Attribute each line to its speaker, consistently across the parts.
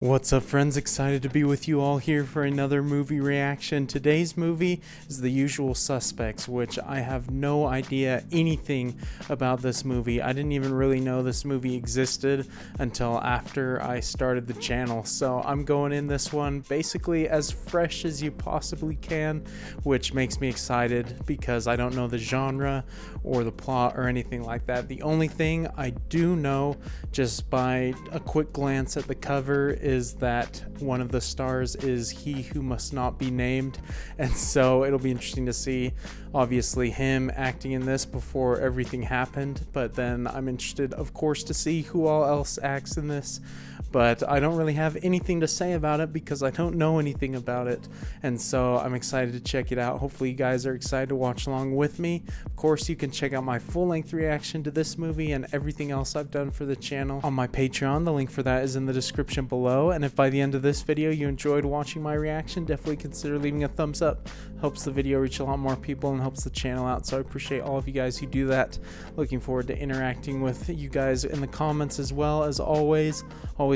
Speaker 1: What's up, friends? Excited to be with you all here for another movie reaction. Today's movie is The Usual Suspects, which I have no idea anything about this movie. I didn't even really know this movie existed until after I started the channel. So I'm going in this one basically as fresh as you possibly can, which makes me excited because I don't know the genre or the plot or anything like that. The only thing I do know just by a quick glance at the cover is that one of the stars is He Who Must Not Be Named, and so it'll be interesting to see obviously him acting in this before everything happened, but then I'm interested of course to see who all else acts in this. But I don't really have anything to say about it because I don't know anything about it, and so I'm excited to check it out. Hopefully you guys are excited to watch along with me. Of course, you can check out my full-length reaction to this movie and everything else I've done for the channel on my Patreon. The link for that is in the description below, and if by the end of this video you enjoyed watching my reaction, definitely consider leaving a thumbs up. Helps the video reach a lot more people and helps the channel out, so I appreciate all of you guys who do that. Looking forward to interacting with you guys in the comments as well. As always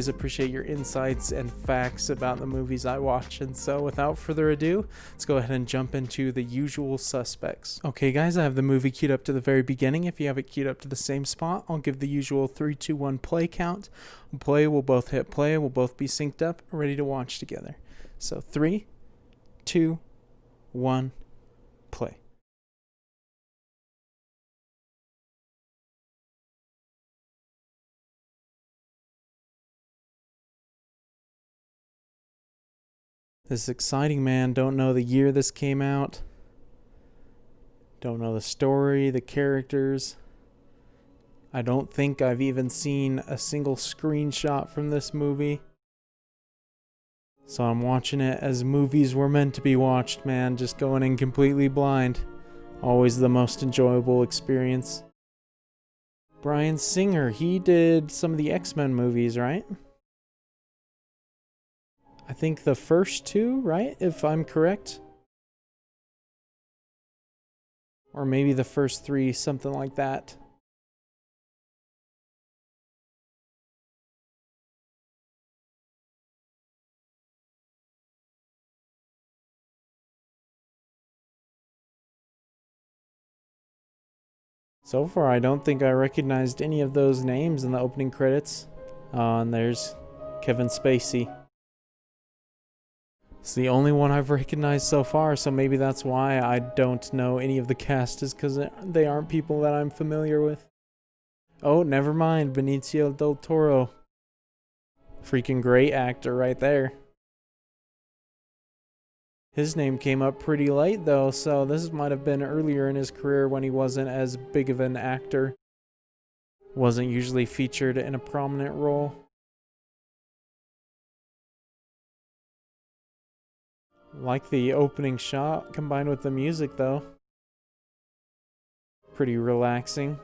Speaker 1: appreciate your insights and facts about the movies I watch. And so without further ado, let's go ahead and jump into The Usual Suspects. Okay guys, I have the movie queued up to the very beginning. If you have it queued up to the same spot, I'll give the usual 3, 2, 1 play count. We'll both hit play, we'll both be synced up, ready to watch together. So 3, 2, 1, play. This is exciting, man. Don't know the year this came out. Don't know the story, the characters. I don't think I've even seen a single screenshot from this movie. So I'm watching it as movies were meant to be watched, man. Just going in completely blind. Always the most enjoyable experience. Bryan Singer, he did some of the X-Men movies, right? I think the first two, right? If I'm correct. Or maybe the first three, something like that. So far, I don't think I recognized any of those names in the opening credits. And there's Kevin Spacey. It's the only one I've recognized so far, so maybe that's why I don't know any of the cast, is because they aren't people that I'm familiar with. Oh, never mind, Benicio del Toro. Freaking great actor right there. His name came up pretty late though, so this might have been earlier in his career when he wasn't as big of an actor. Wasn't usually featured in a prominent role. Like the opening shot combined with the music though. Pretty relaxing.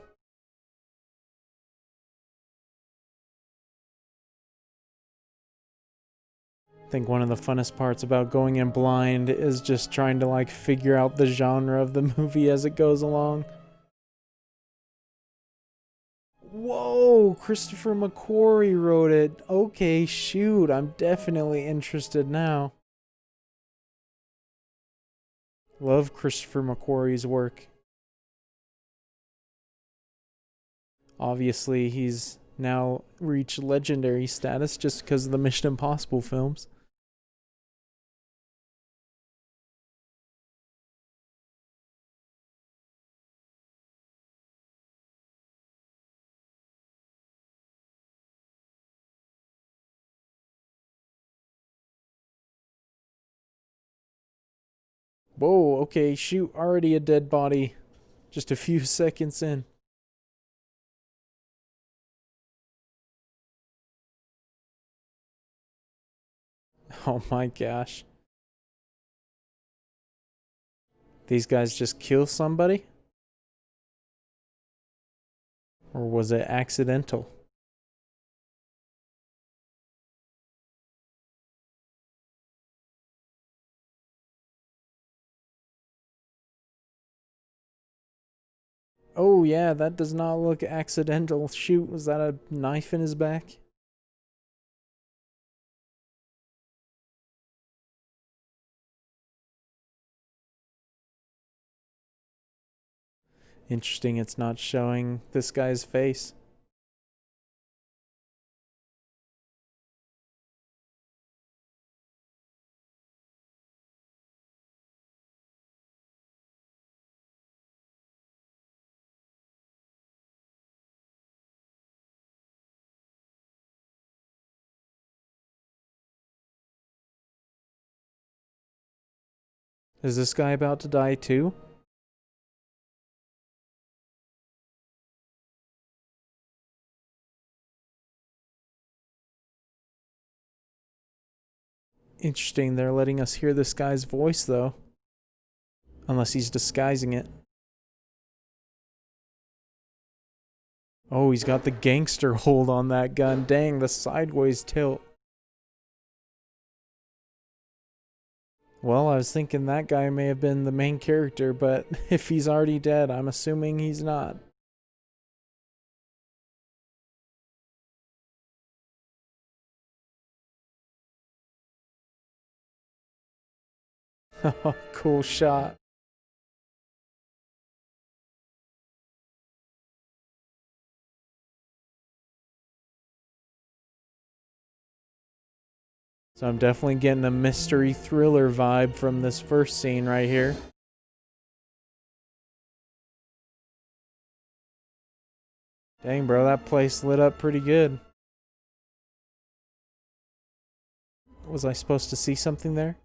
Speaker 1: I think one of the funnest parts about going in blind is just trying to like figure out the genre of the movie as it goes along. Whoa, Christopher McQuarrie wrote it. Okay, shoot, I'm definitely interested now. Love Christopher McQuarrie's work. Obviously, he's now reached legendary status just because of the Mission Impossible films. Whoa, okay, shoot, already a dead body. Just a few seconds in. Oh my gosh. These guys just kill somebody? Or was it accidental? Oh yeah, that does not look accidental. Shoot, was that a knife in his back? Interesting, it's not showing this guy's face. Is this guy about to die too? Interesting, they're letting us hear this guy's voice though. Unless he's disguising it. Oh, he's got the gangster hold on that gun. Dang, the sideways tilt. Well, I was thinking that guy may have been the main character, but if he's already dead, I'm assuming he's not. Cool shot. So I'm definitely getting a mystery thriller vibe from this first scene right here. Dang, bro, that place lit up pretty good. Was I supposed to see something there?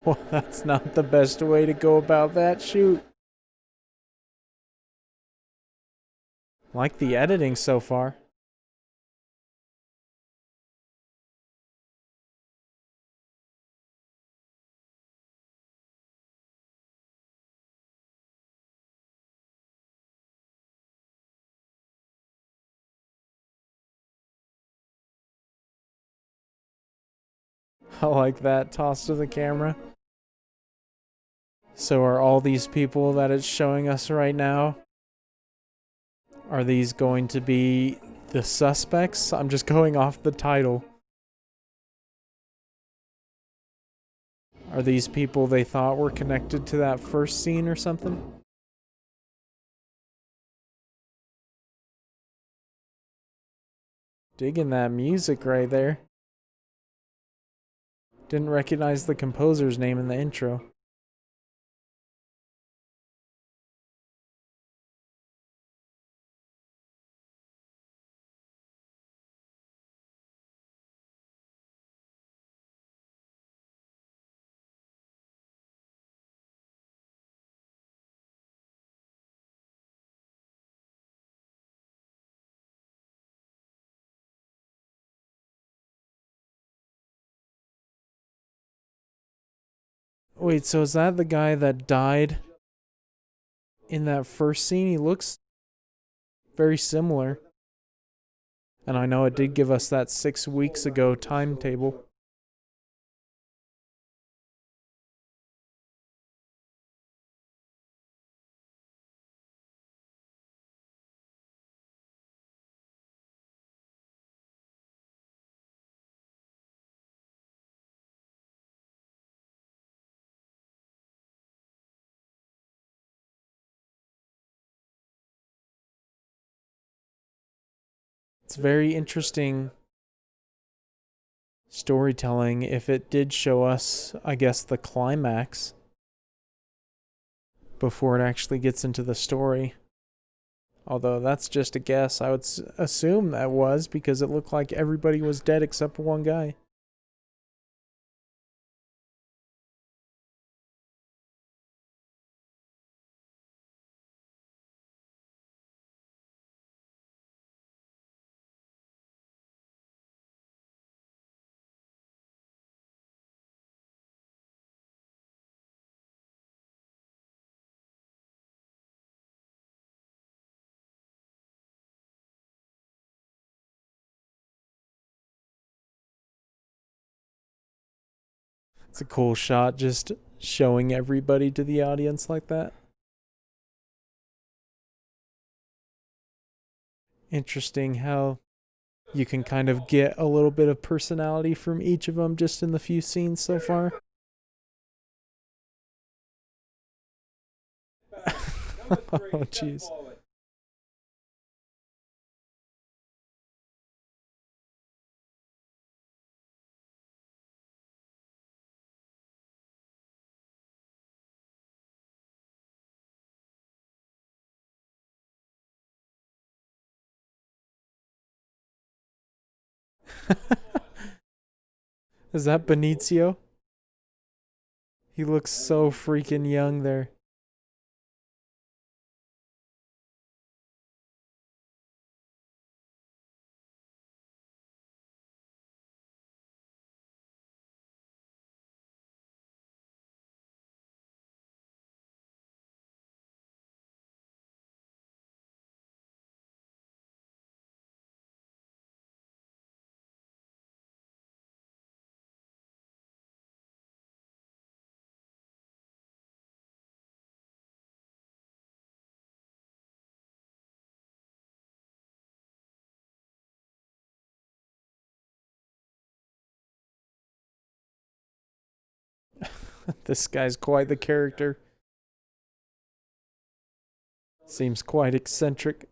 Speaker 1: Well, that's not the best way to go about that shoot. Like the editing so far. I like that toss to the camera. So are all these people that it's showing us right now, are these going to be the suspects? I'm just going off the title. Are these people they thought were connected to that first scene or something? Digging that music right there. Didn't recognize the composer's name in the intro. Wait, so is that the guy that died in that first scene? He looks very similar. And I know it did give us that 6 weeks ago timetable. It's very interesting storytelling if it did show us, I guess, the climax before it actually gets into the story. Although that's just a guess. I would assume that was because it looked like everybody was dead except for one guy. It's a cool shot just showing everybody to the audience like that. Interesting how you can kind of get a little bit of personality from each of them just in the few scenes so far. Oh, jeez. Is that Benicio? He looks so freaking young there. This guy's quite the character. Seems quite eccentric.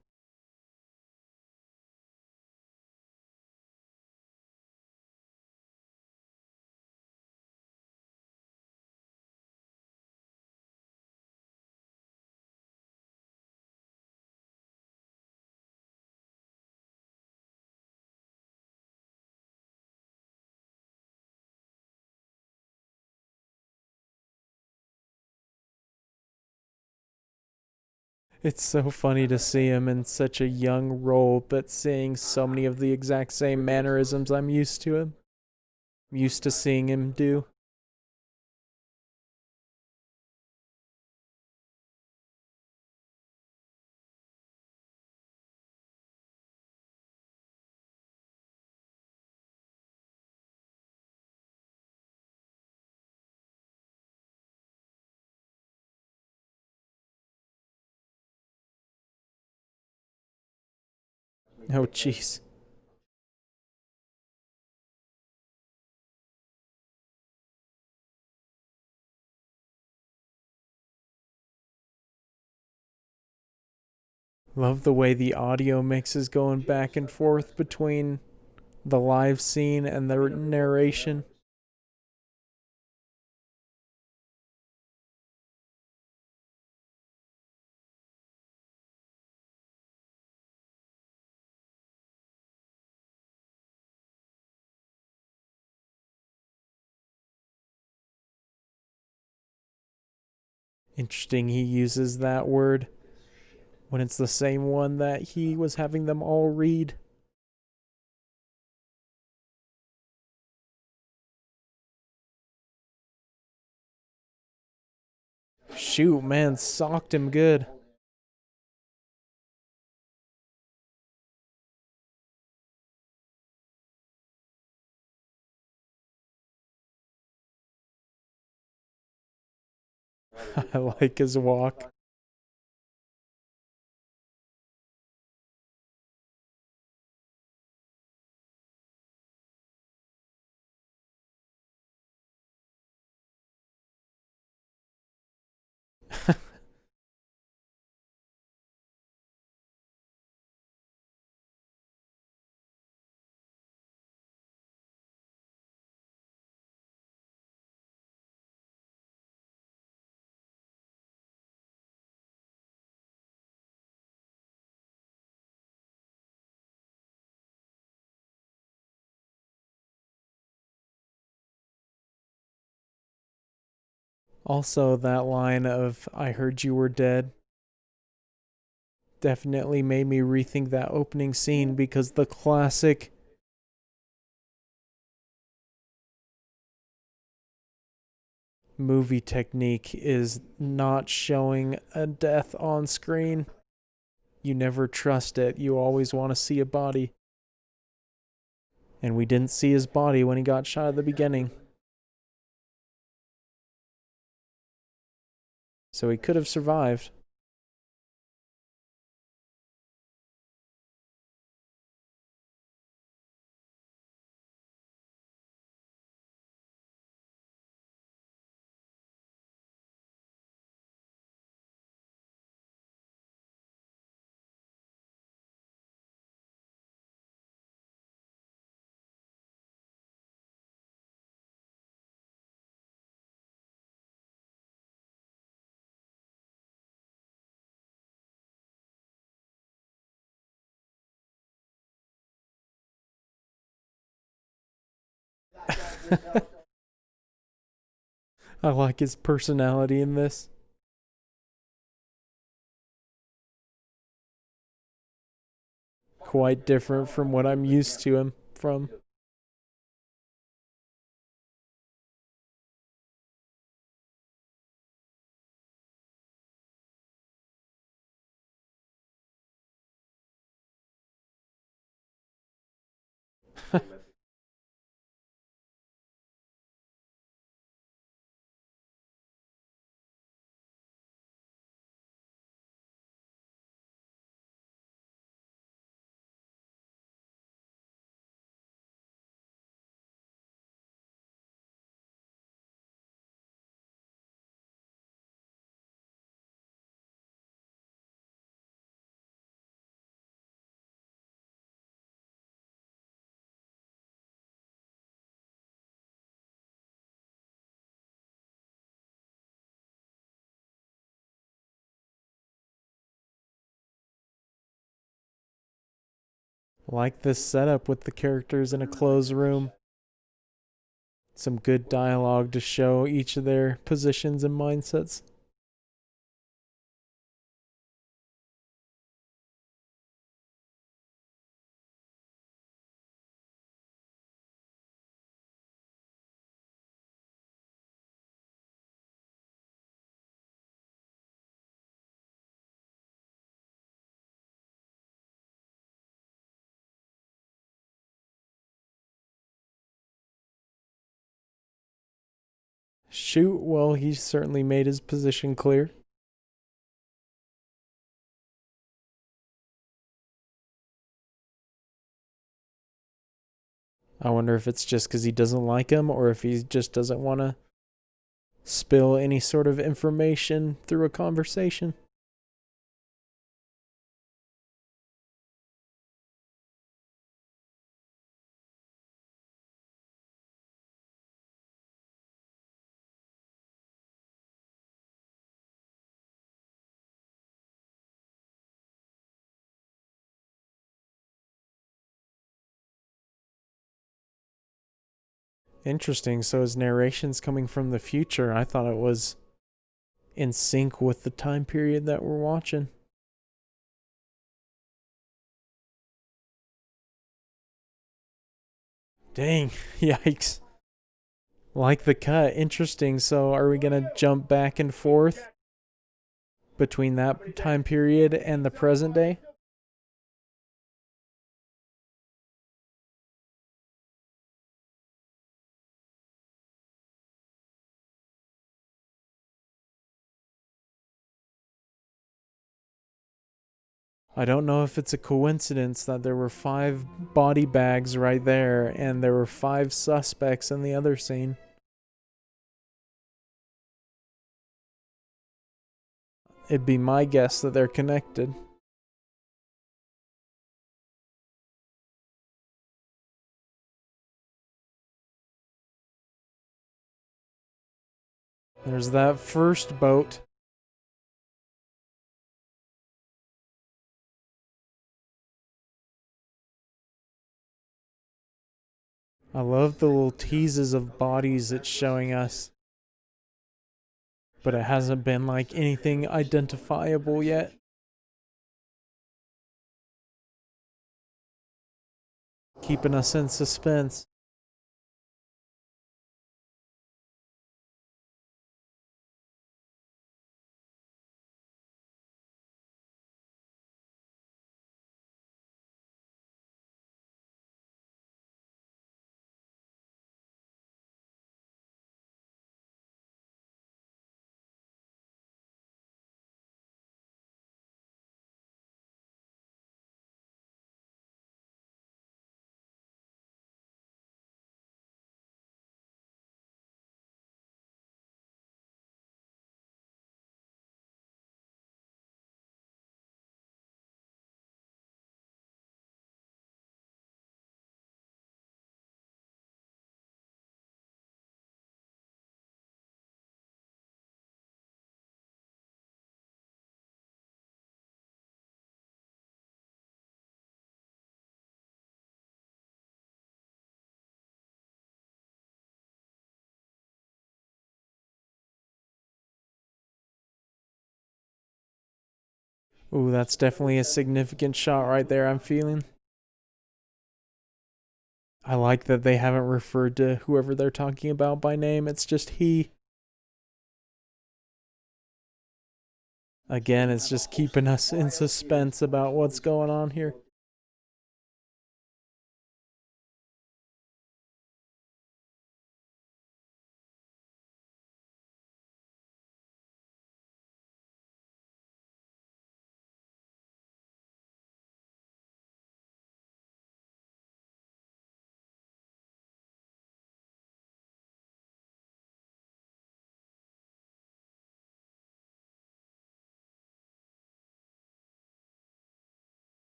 Speaker 1: It's so funny to see him in such a young role, but seeing so many of the exact same mannerisms I'm used to him. I'm used to seeing him do. Oh, jeez. Love the way the audio mix is going back and forth between the live scene and the narration. Interesting, he uses that word when it's the same one that he was having them all read. Shoot, man, socked him good. I like his walk. Also, that line of, I heard you were dead, definitely made me rethink that opening scene because the classic movie technique is not showing a death on screen. You never trust it. You always want to see a body. And we didn't see his body when he got shot at the beginning. So he could have survived. I like his personality in this. Quite different from what I'm used to him from. Like this setup with the characters in a closed room. Some good dialogue to show each of their positions and mindsets. Shoot, well, he certainly made his position clear. I wonder if it's just because he doesn't like him or if he just doesn't want to spill any sort of information through a conversation. Interesting. So his narration's coming from the future. I thought it was in sync with the time period that we're watching. Dang, yikes. Like the cut. Interesting. So are we going to jump back and forth between that time period and the present day? I don't know if it's a coincidence that there were 5 body bags right there and there were 5 suspects in the other scene. It'd be my guess that they're connected. There's that first boat. I love the little teases of bodies it's showing us. But it hasn't been like anything identifiable yet. Keeping us in suspense. Ooh, that's definitely a significant shot right there, I'm feeling. I like that they haven't referred to whoever they're talking about by name, it's just he. Again, it's just keeping us in suspense about what's going on here.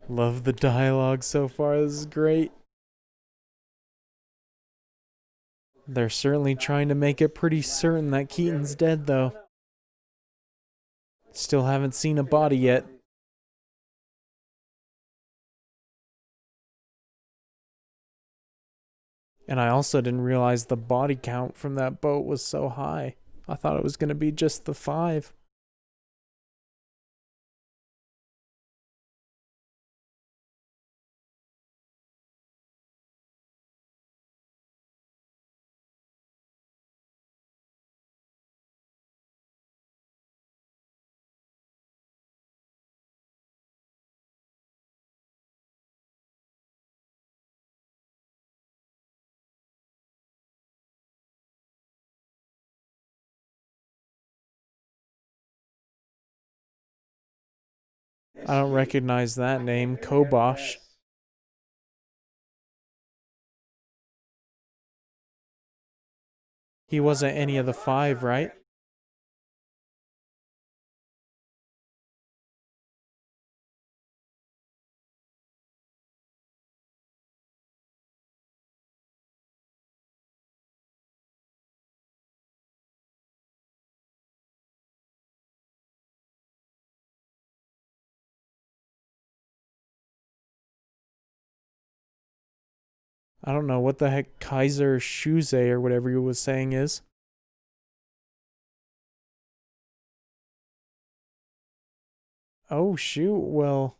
Speaker 1: Love the dialogue so far, this is great. They're certainly trying to make it pretty certain that Keaton's dead, though. Still haven't seen a body yet. And I also didn't realize the body count from that boat was so high. I thought it was going to be just the 5. I don't recognize that name, Kobosh. He wasn't any of the 5, right? I don't know what the heck Kaiser Shuze or whatever he was saying is. Oh, shoot. Well,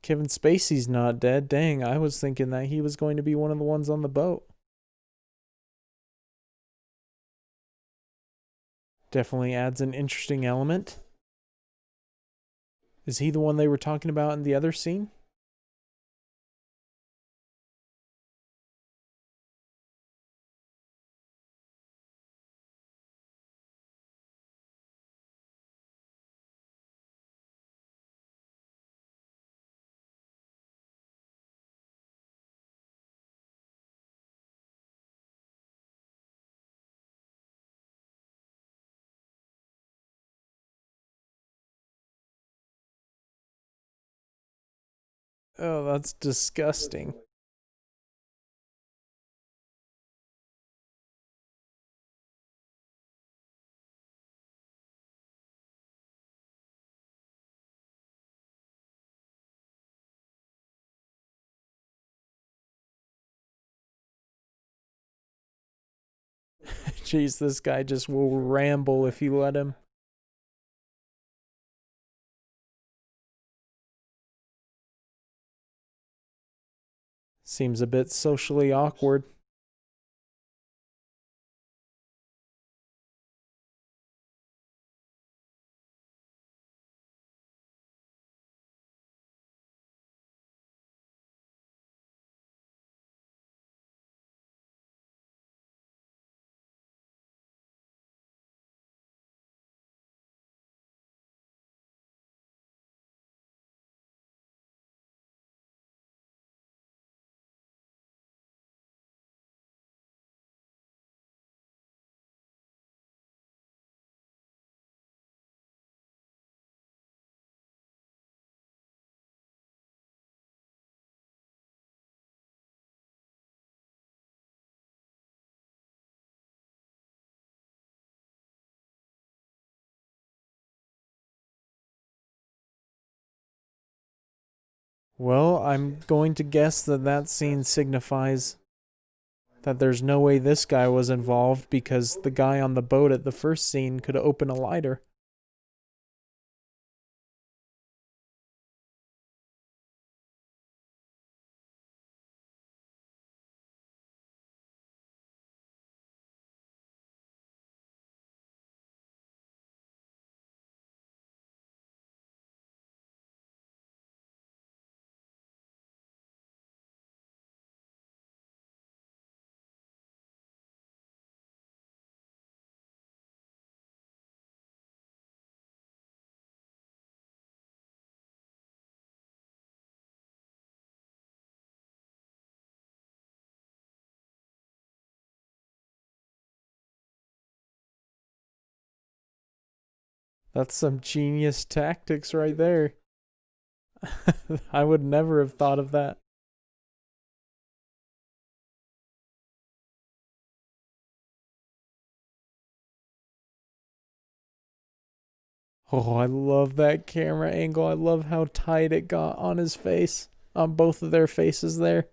Speaker 1: Kevin Spacey's not dead. Dang, I was thinking that he was going to be one of the ones on the boat. Definitely adds an interesting element. Is he the one they were talking about in the other scene? Oh, that's disgusting. Jeez, this guy just will ramble if you let him. Seems a bit socially awkward. Well, I'm going to guess that that scene signifies that there's no way this guy was involved because the guy on the boat at the first scene could open a lighter. That's some genius tactics right there. I would never have thought of that. Oh, I love that camera angle. I love how tight it got on his face, on both of their faces there.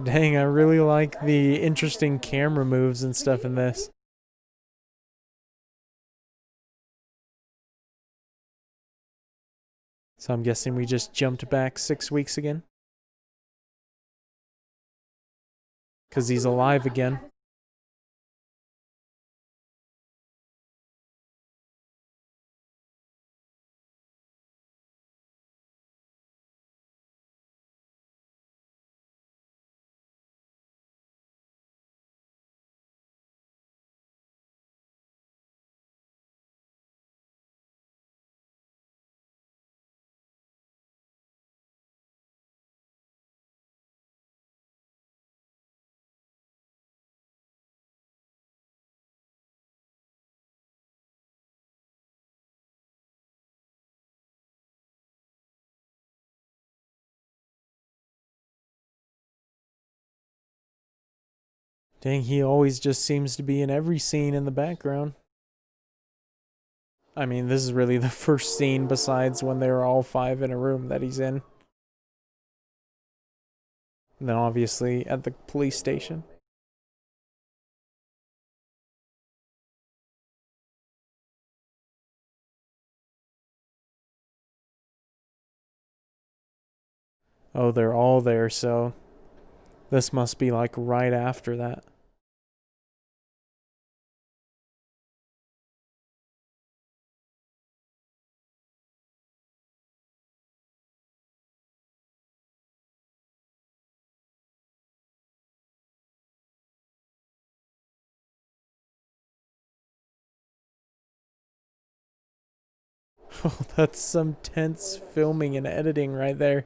Speaker 1: Dang, I really like the interesting camera moves and stuff in this. So I'm guessing we just jumped back 6 weeks again? Because he's alive again. Dang, he always just seems to be in every scene in the background. I mean, this is really the first scene besides when they were all five in a room that he's in. And then obviously at the police station. Oh, they're all there, so this must be like right after that. Oh, that's some tense filming and editing right there.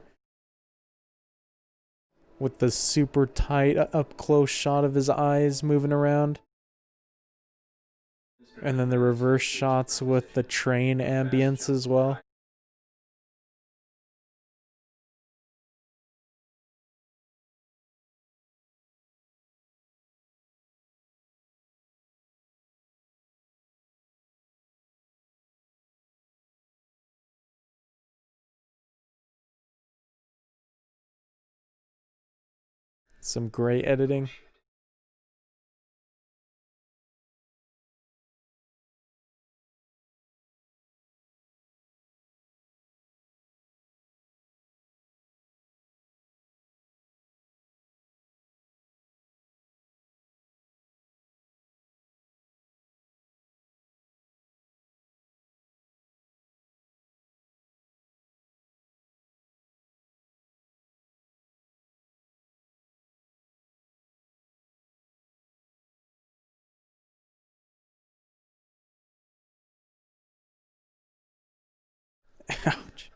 Speaker 1: With the super tight up close shot of his eyes moving around. And then the reverse shots with the train ambience as well. Some great editing. Ouch.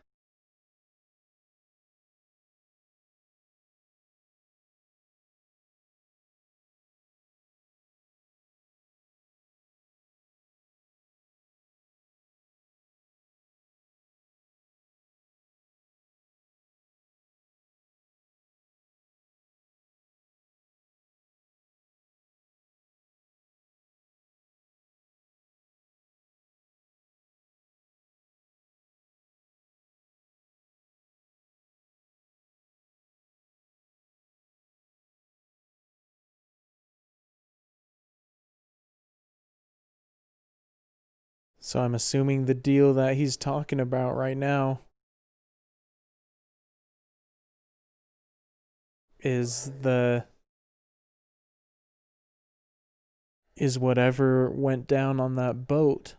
Speaker 1: So I'm assuming the deal that he's talking about right now is whatever went down on that boat.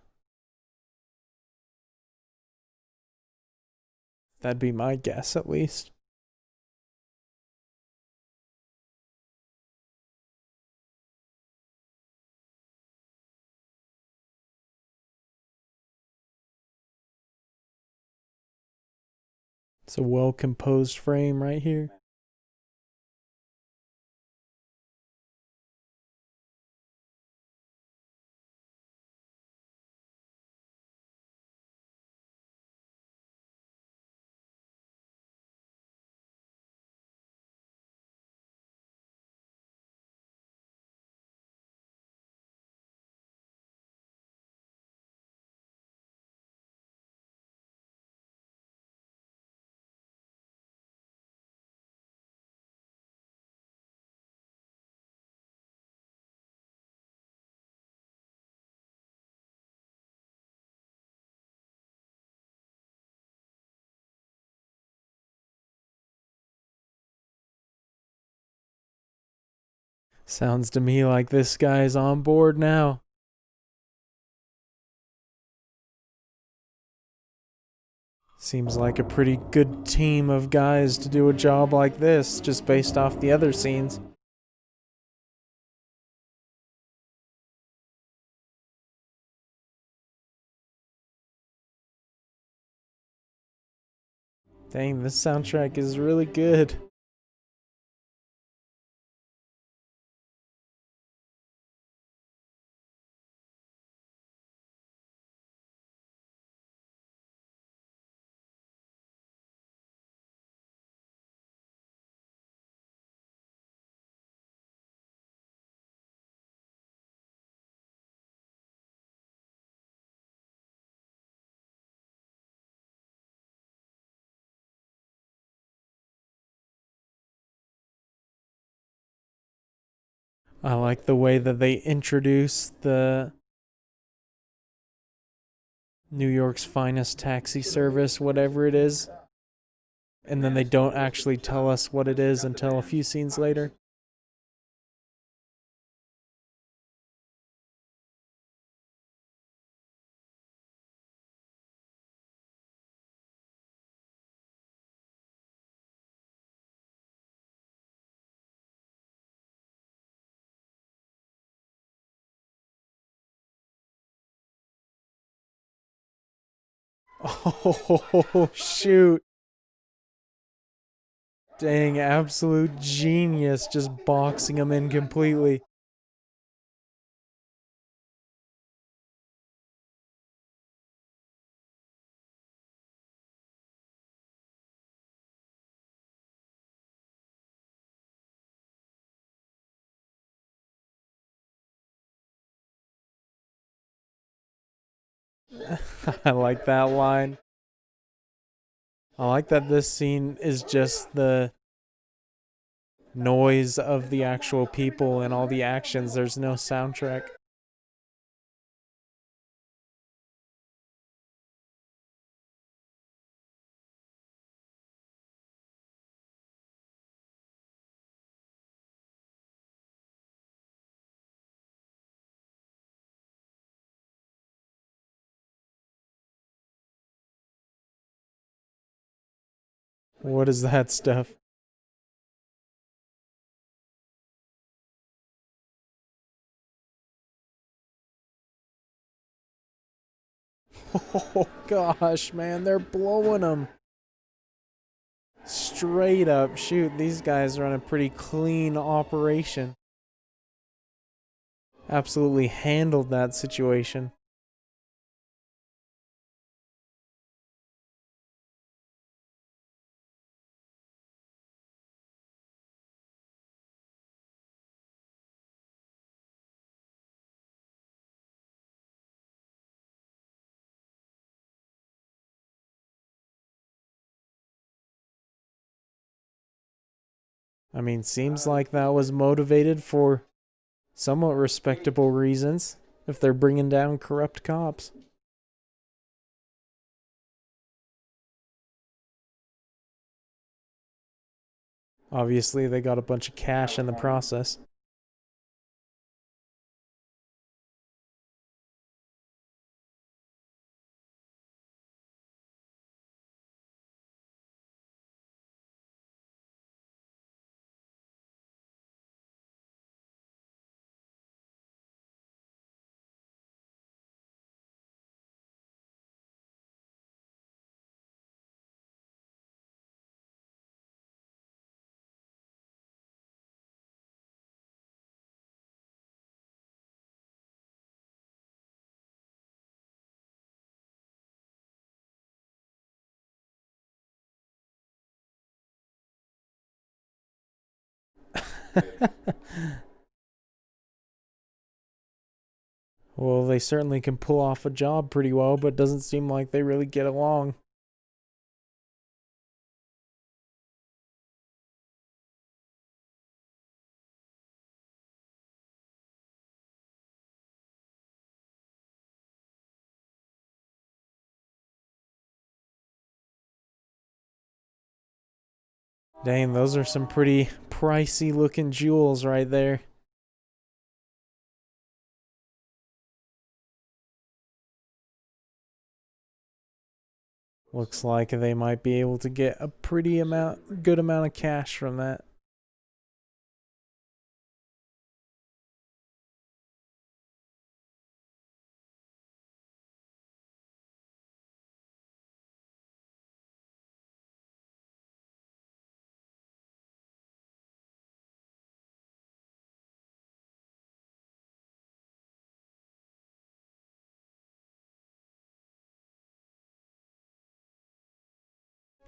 Speaker 1: That'd be my guess, at least. It's a well composed frame right here. Sounds to me like this guy's on board now. Seems like a pretty good team of guys to do a job like this, just based off the other scenes. Dang, this soundtrack is really good. I like the way that they introduce the New York's finest taxi service, whatever it is, and then they don't actually tell us what it is until a few scenes later. Oh, shoot. Dang, absolute genius, just boxing him in completely. I like that line. I like that this scene is just the noise of the actual people and all the actions. There's no soundtrack. What is that stuff? Oh gosh, man, they're blowing them. Straight up. Shoot, these guys run a pretty clean operation. Absolutely handled that situation. I mean, seems like that was motivated for somewhat respectable reasons if they're bringing down corrupt cops. Obviously, they got a bunch of cash in the process. Well, they certainly can pull off a job pretty well, but doesn't seem like they really get along. Dang, those are some pretty pricey looking jewels right there. Looks like they might be able to get a good amount of cash from that.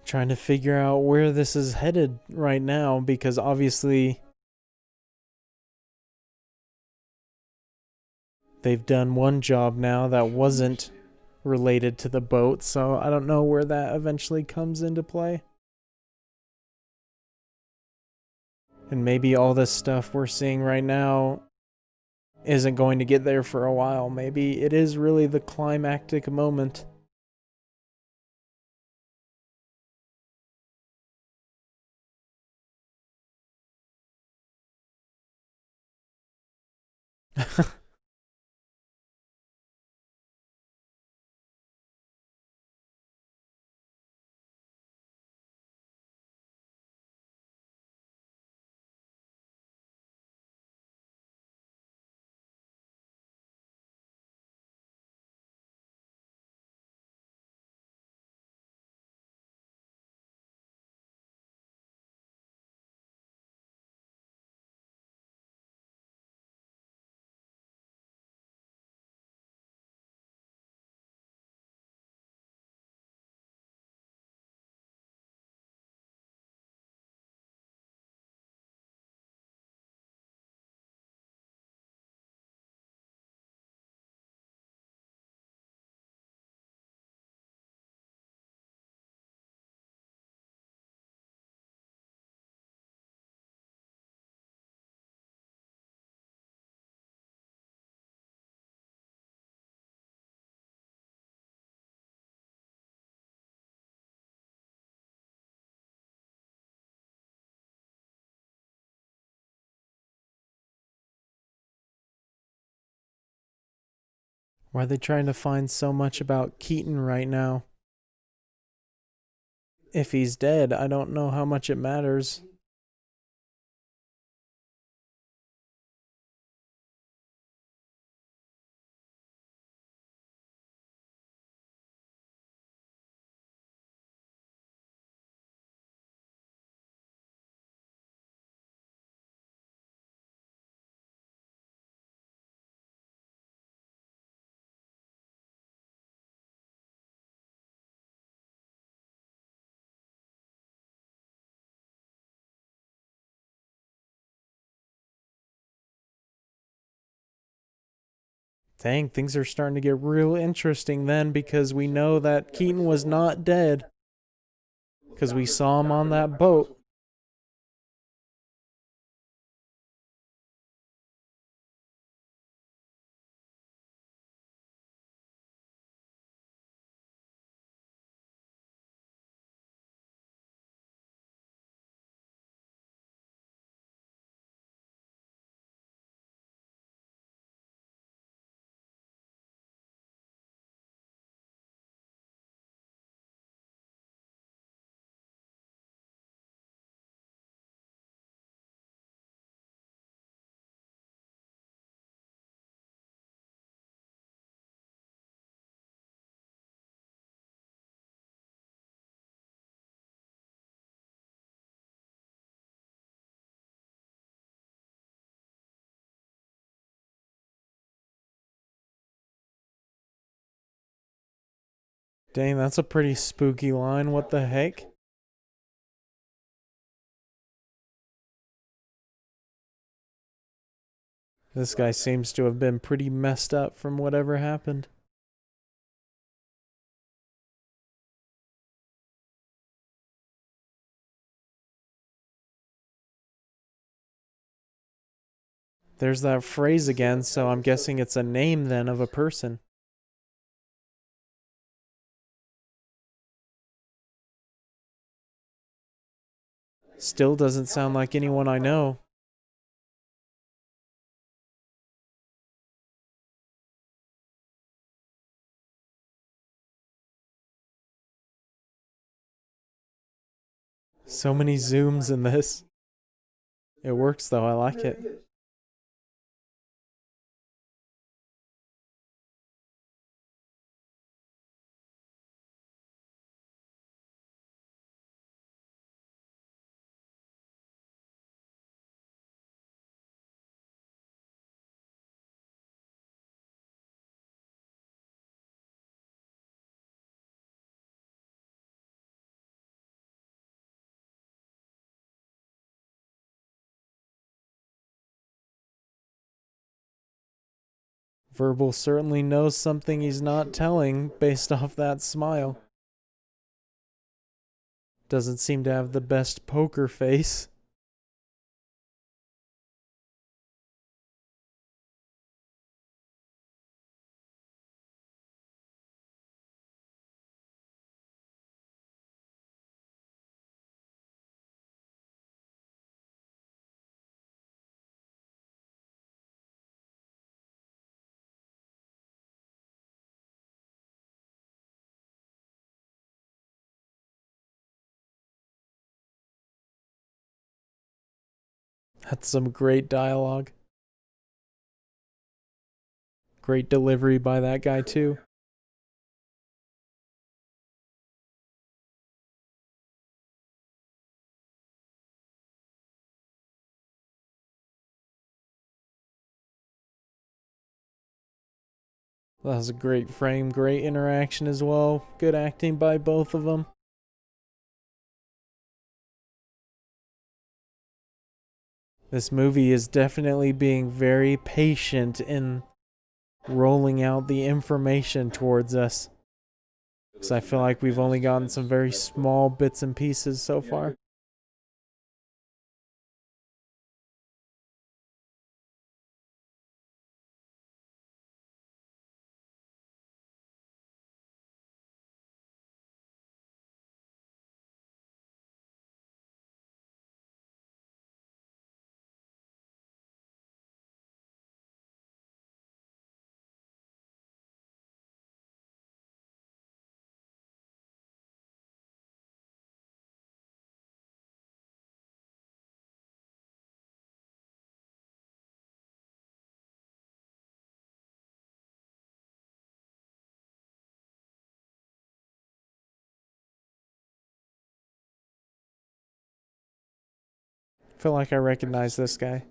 Speaker 1: Trying to figure out where this is headed right now because obviously they've done one job now that wasn't related to the boat, so I don't know where that eventually comes into play. And maybe all this stuff we're seeing right now isn't going to get there for a while. Maybe it is really the climactic moment. Why are they trying to find so much about Keaton right now? If he's dead, I don't know how much it matters. Dang, things are starting to get real interesting then because we know that Keaton was not dead because we saw him on that boat. Dang, that's a pretty spooky line. What the heck? This guy seems to have been pretty messed up from whatever happened. There's that phrase again, so I'm guessing it's a name then of a person. Still doesn't sound like anyone I know. So many zooms in this. It works though, I like it. Verbal certainly knows something he's not telling based off that smile. Doesn't seem to have the best poker face. That's some great dialogue. Great delivery by that guy, too. That was a great frame, great interaction as well. Good acting by both of them. This movie is definitely being very patient in rolling out the information towards us. Because I feel like we've only gotten some very small bits and pieces so far. I feel like I recognize this guy.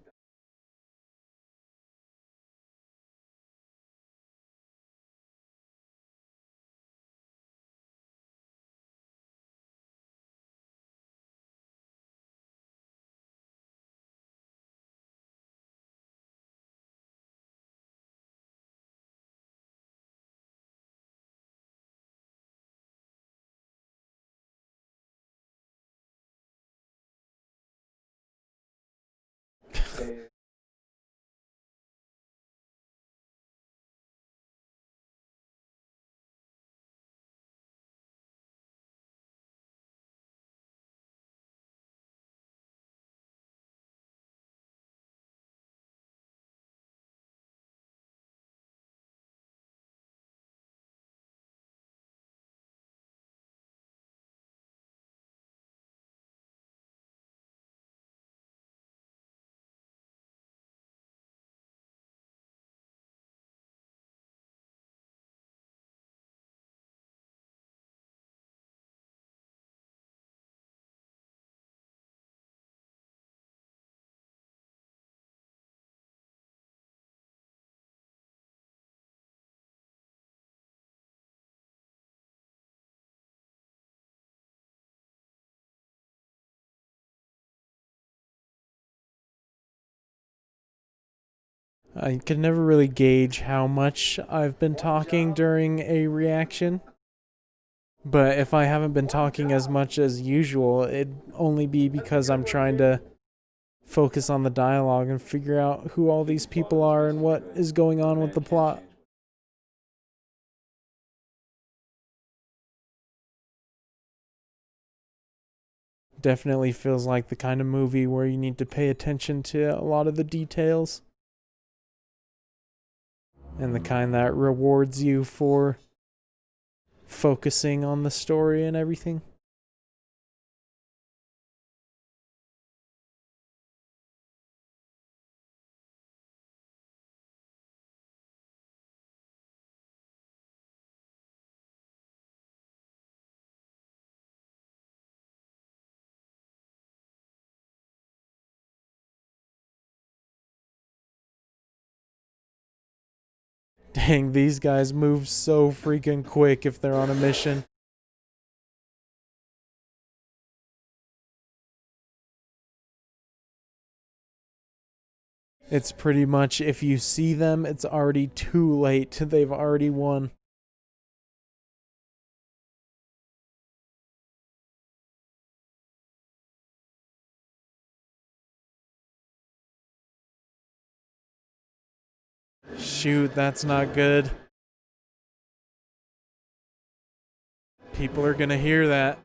Speaker 1: I can never really gauge how much I've been talking during a reaction. But if I haven't been talking as much as usual, it'd only be because I'm trying to focus on the dialogue and figure out who all these people are and what is going on with the plot. Definitely feels like the kind of movie where you need to pay attention to a lot of the details, and the kind that rewards you for focusing on the story and everything. Dang, these guys move so freaking quick if they're on a mission. It's pretty much if you see them, it's already too late. They've already won. Shoot, that's not good. People are gonna hear that.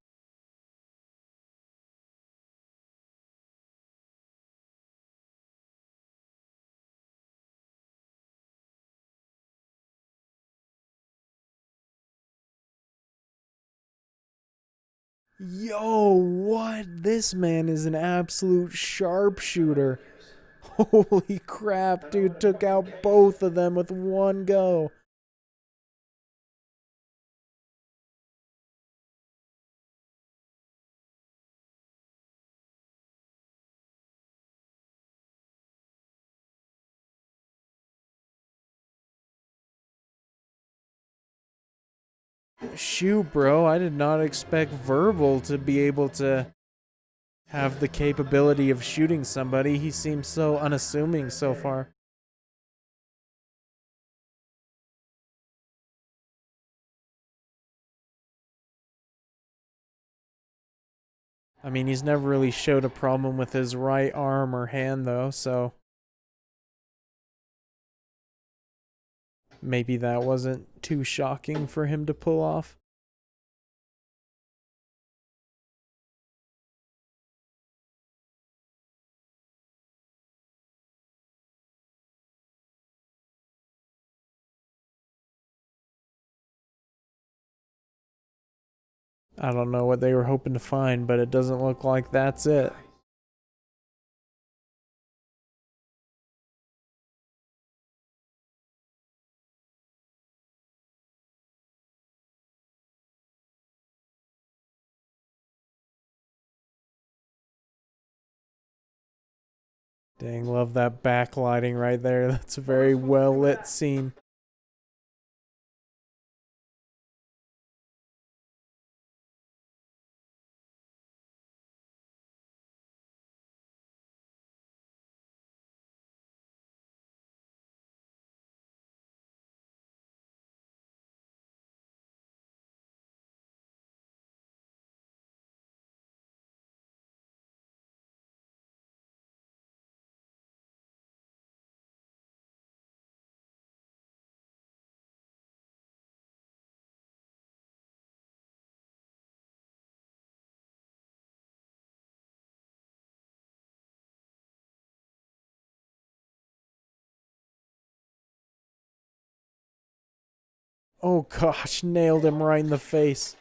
Speaker 1: Yo, what? This man is an absolute sharpshooter. Holy crap, dude, took out both of them with one go. Shoot, bro, I did not expect Verbal to be able to have the capability of shooting somebody. He seems so unassuming so far. I mean, he's never really showed a problem with his right arm or hand, though, so maybe that wasn't too shocking for him to pull off. I don't know what they were hoping to find, but it doesn't look like that's it. Dang, love that backlighting right there. That's a very well lit scene. Oh gosh, nailed him right in the face.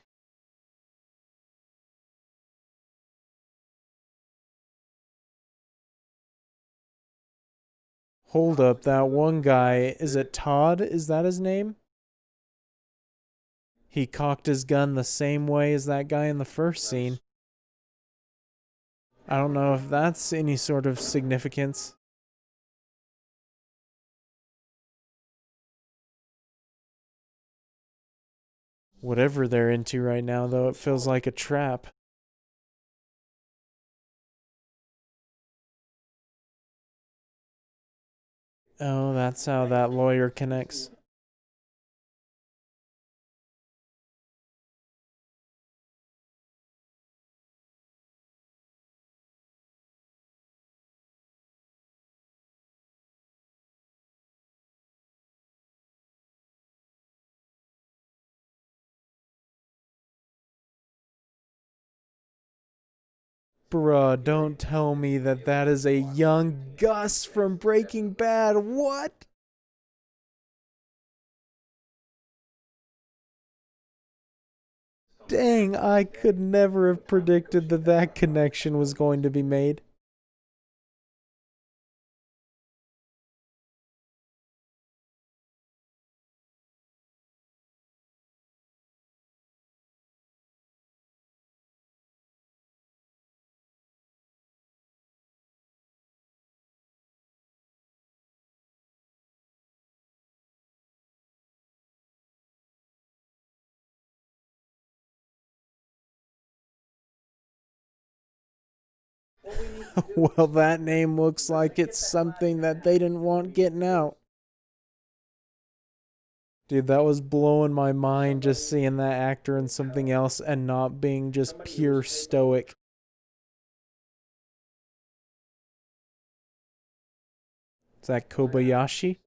Speaker 1: Hold up, that one guy, is it Todd? Is that his name? He cocked his gun the same way as that guy in the first scene. I don't know if that's any sort of significance. Whatever they're into right now, though, it feels like a trap. Oh, that's how that lawyer connects. Bruh, don't tell me that that is a young Gus from Breaking Bad. What? Dang, I could never have predicted that that connection was going to be made. Well, that name looks like it's something that they didn't want getting out. Dude, that was blowing my mind just seeing that actor in something else and not being just pure stoic. Is that Kobayashi?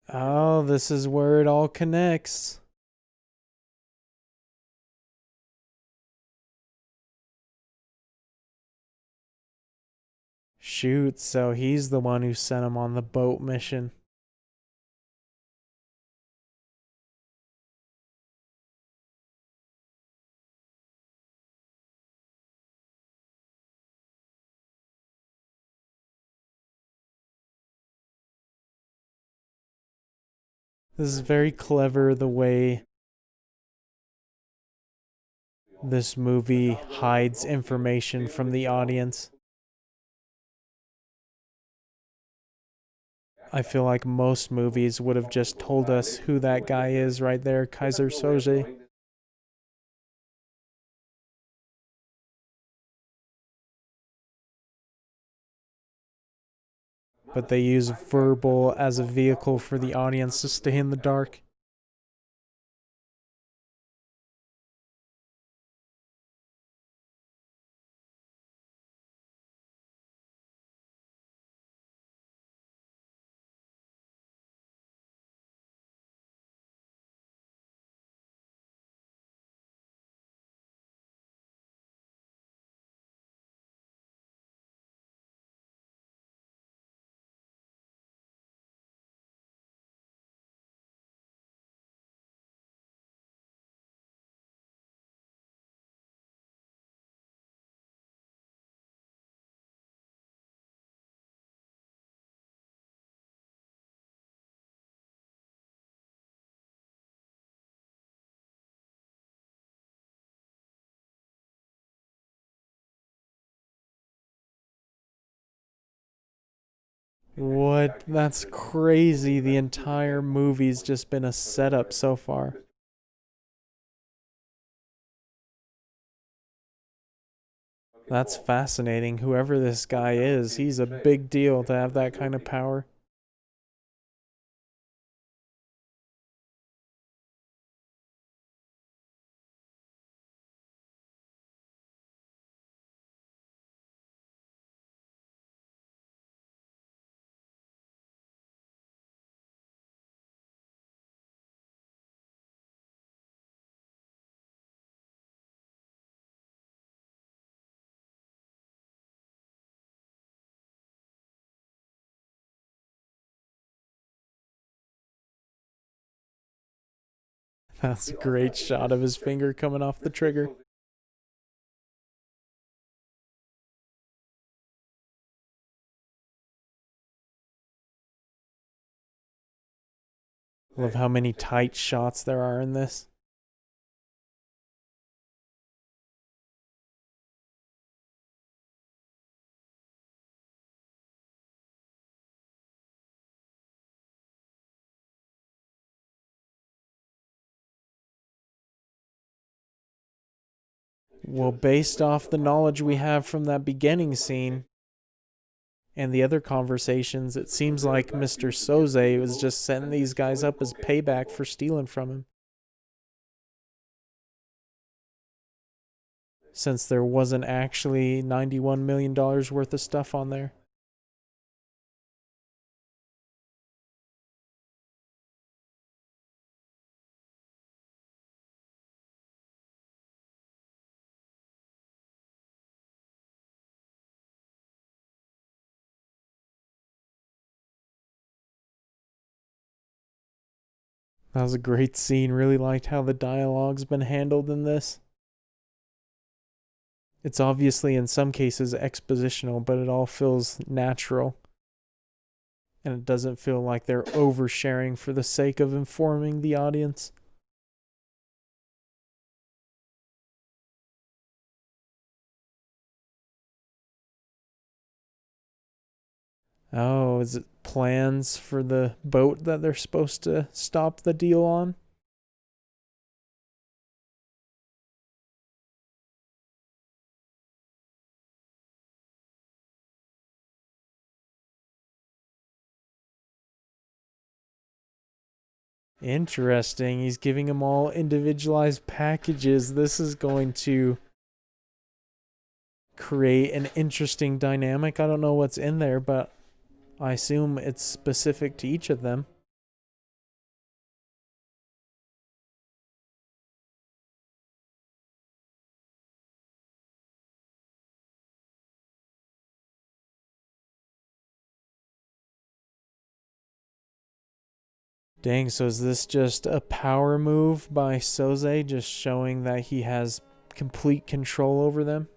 Speaker 1: Oh, this is where it all connects. Shoot, so he's the one who sent him on the boat mission. This is very clever the way this movie hides information from the audience. I feel like most movies would have just told us who that guy is right there, Kaiser Soze. But they use verbal as a vehicle for the audience to stay in the dark. What? That's crazy. The entire movie's just been a setup so far. That's fascinating. Whoever this guy is, he's a big deal to have that kind of power. That's a great shot of his finger coming off the trigger. Love how many tight shots there are in this. Well, based off the knowledge we have from that beginning scene and the other conversations, it seems like Mr. Soze was just setting these guys up as payback for stealing from him. Since there wasn't actually $91 million worth of stuff on there. That was a great scene. Really liked how the dialogue's been handled in this. It's obviously in some cases expositional, but it all feels natural. And it doesn't feel like they're oversharing for the sake of informing the audience. Oh, is it plans for the boat that they're supposed to stop the deal on? Interesting. He's giving them all individualized packages. This is going to create an interesting dynamic. I don't know what's in there, but I assume it's specific to each of them. Dang, so is this just a power move by Soze, just showing that he has complete control over them?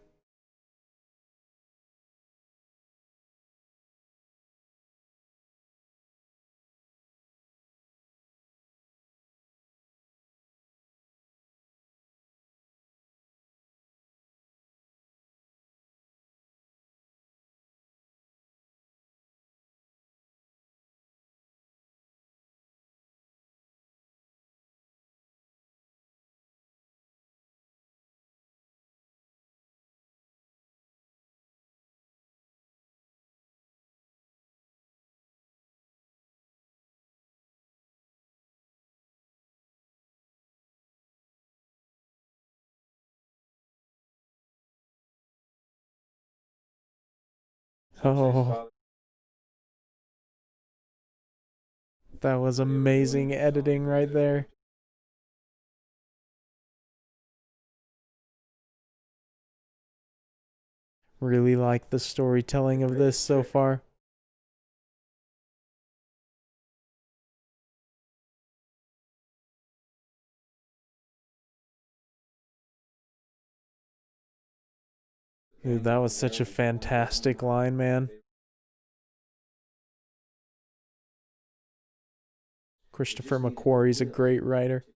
Speaker 1: Oh, that was amazing editing right there. Really like the storytelling of this so far. Dude, that was such a fantastic line, man. Christopher McQuarrie's a great writer.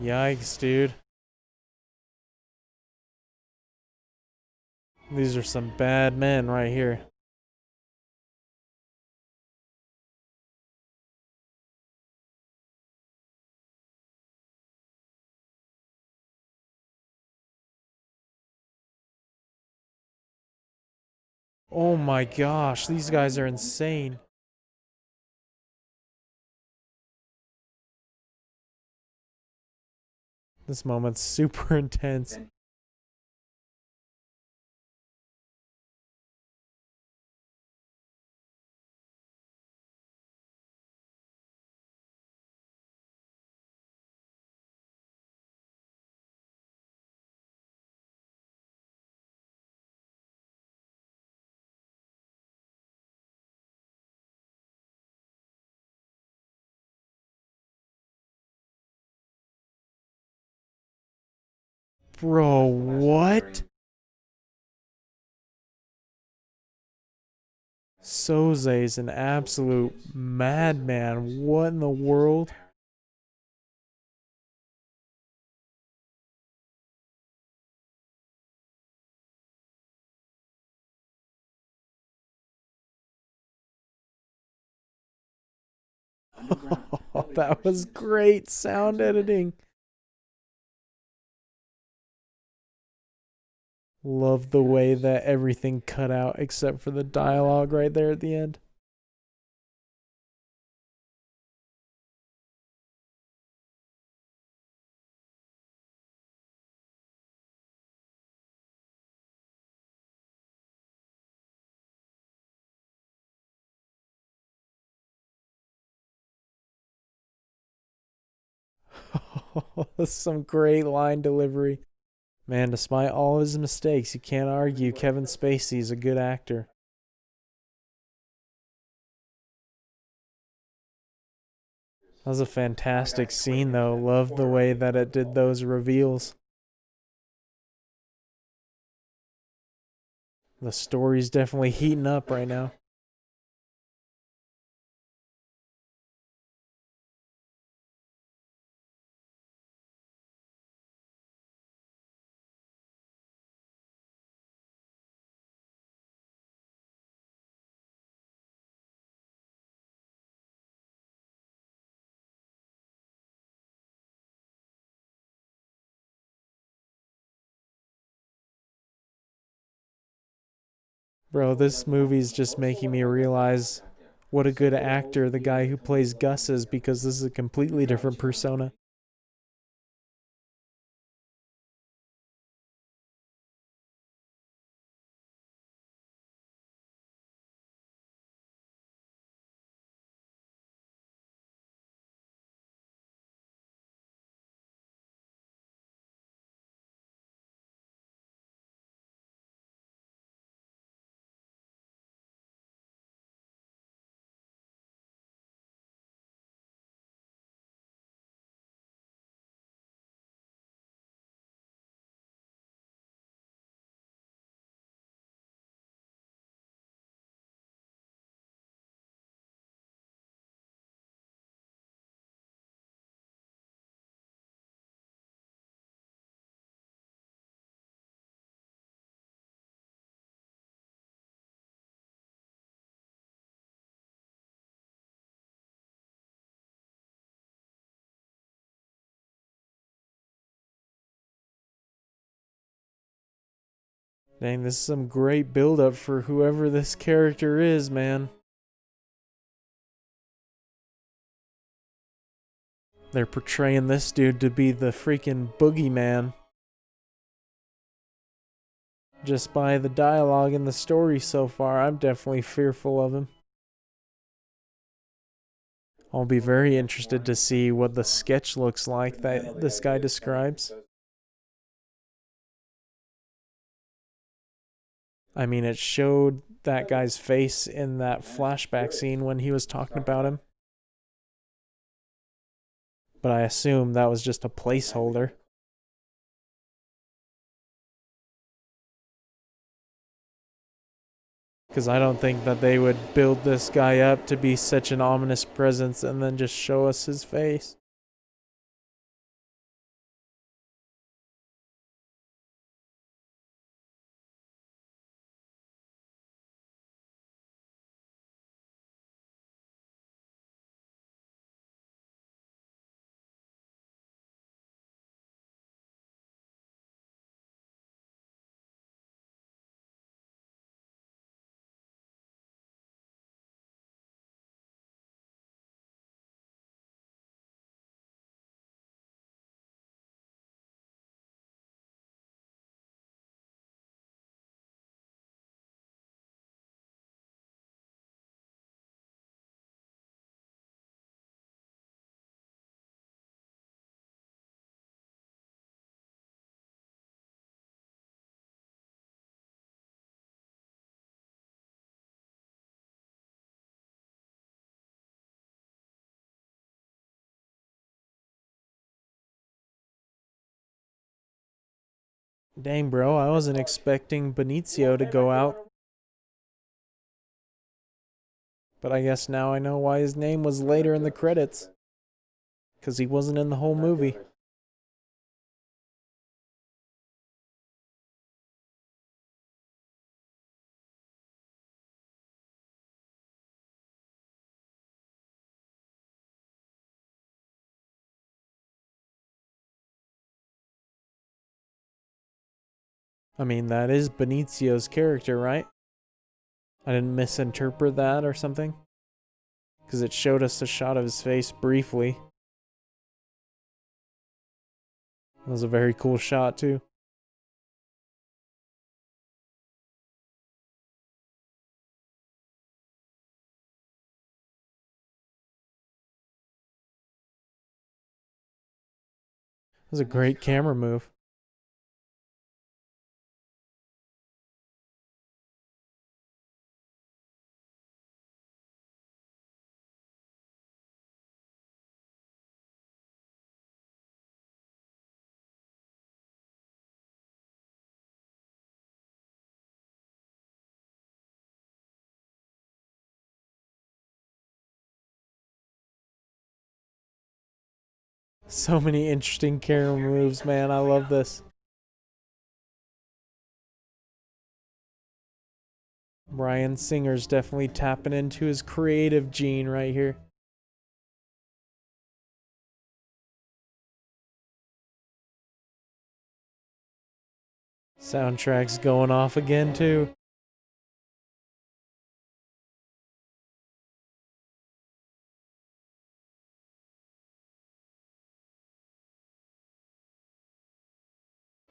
Speaker 1: Yikes, dude. These are some bad men right here. Oh my gosh, these guys are insane. This moment's super intense. Bro, what? Soze's an absolute madman. What in the world? Oh, that was great sound editing. Love the way that everything cut out except for the dialogue right there at the end. That's some great line delivery. Man, despite all his mistakes, you can't argue Kevin Spacey is a good actor. That was a fantastic scene, though. Love the way that it did those reveals. The story's definitely heating up right now. Bro, this movie's just making me realize what a good actor the guy who plays Gus is, because this is a completely different persona. Dang, this is some great build-up for whoever this character is, man. They're portraying this dude to be the freaking boogeyman. Just by the dialogue and the story so far, I'm definitely fearful of him. I'll be very interested to see what the sketch looks like that this guy describes. I mean, it showed that guy's face in that flashback scene when he was talking about him. But I assume that was just a placeholder. Because I don't think that they would build this guy up to be such an ominous presence and then just show us his face. Dang, bro, I wasn't expecting Benicio to go out. But I guess now I know why his name was later in the credits. Because he wasn't in the whole movie. I mean, that is Benicio's character, right? I didn't misinterpret that or something? Because it showed us a shot of his face briefly. It was a very cool shot, too. It was a great camera move. So many interesting camera moves, man. I love this. Bryan Singer's definitely tapping into his creative gene right here. Soundtrack's going off again, too.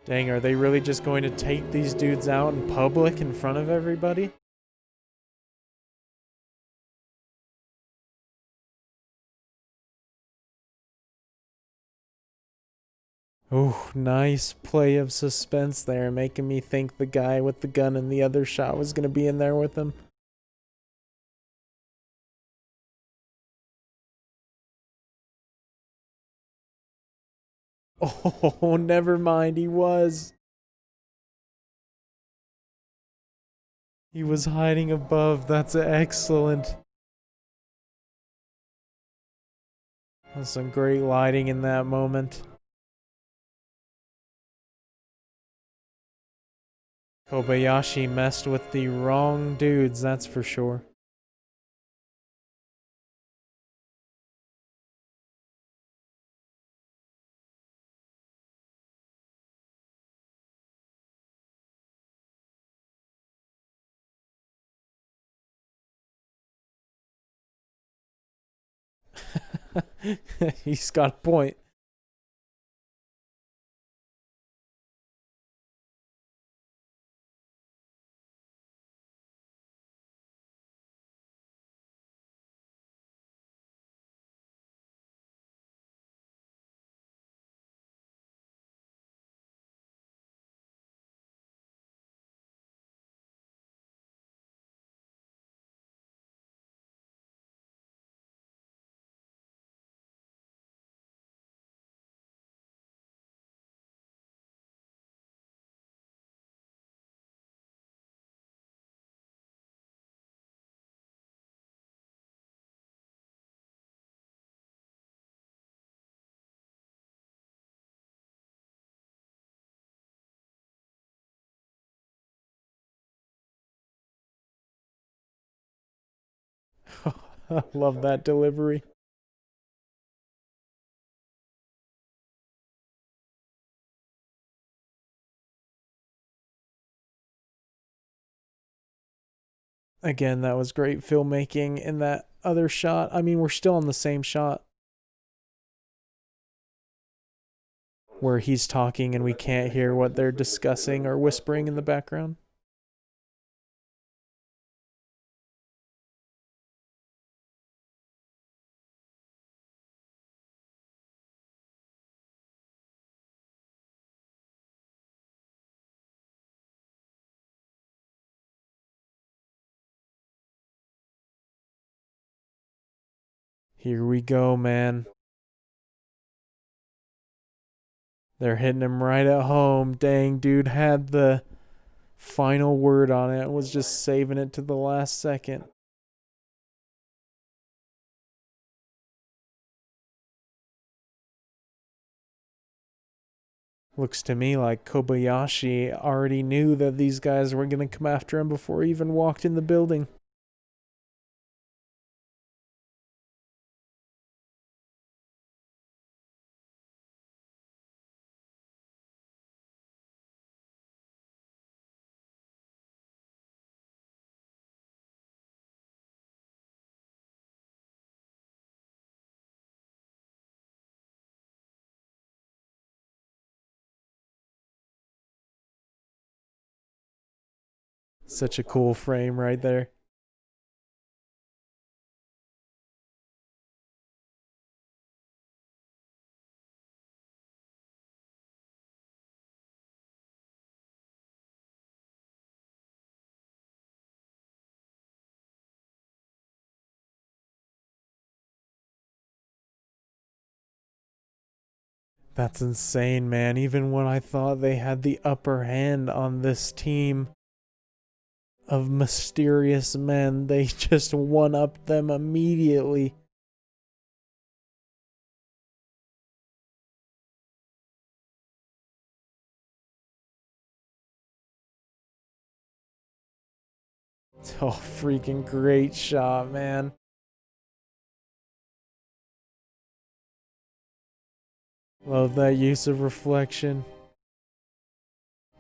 Speaker 1: Dang, are they really just going to take these dudes out in public in front of everybody? Oh, nice play of suspense there, making me think the guy with the gun in the other shot was going to be in there with him. Oh, never mind, he was. He was hiding above. That's excellent. That's some great lighting in that moment. Kobayashi messed with the wrong dudes, that's for sure. He's got a point. Love that delivery. Again, that was great filmmaking in that other shot. I mean, we're still on the same shot where he's talking and we can't hear what they're discussing or whispering in the background. Here we go, man. They're hitting him right at home. Dang, dude had the final word on it, was just saving it to the last second. Looks to me like Kobayashi already knew that these guys were going to come after him before he even walked in the building. Such a cool frame right there. That's insane, man. Even when I thought they had the upper hand on this team of mysterious men, they just one upped them immediately. Oh, freaking great shot, man. Love that use of reflection.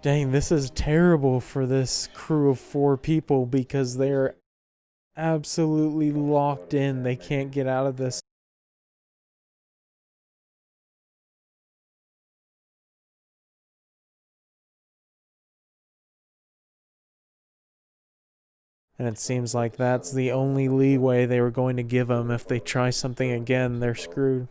Speaker 1: Dang, this is terrible for this crew of 4 people because they're absolutely locked in. They can't get out of this. And it seems like that's the only leeway they were going to give them. If they try something again, they're screwed.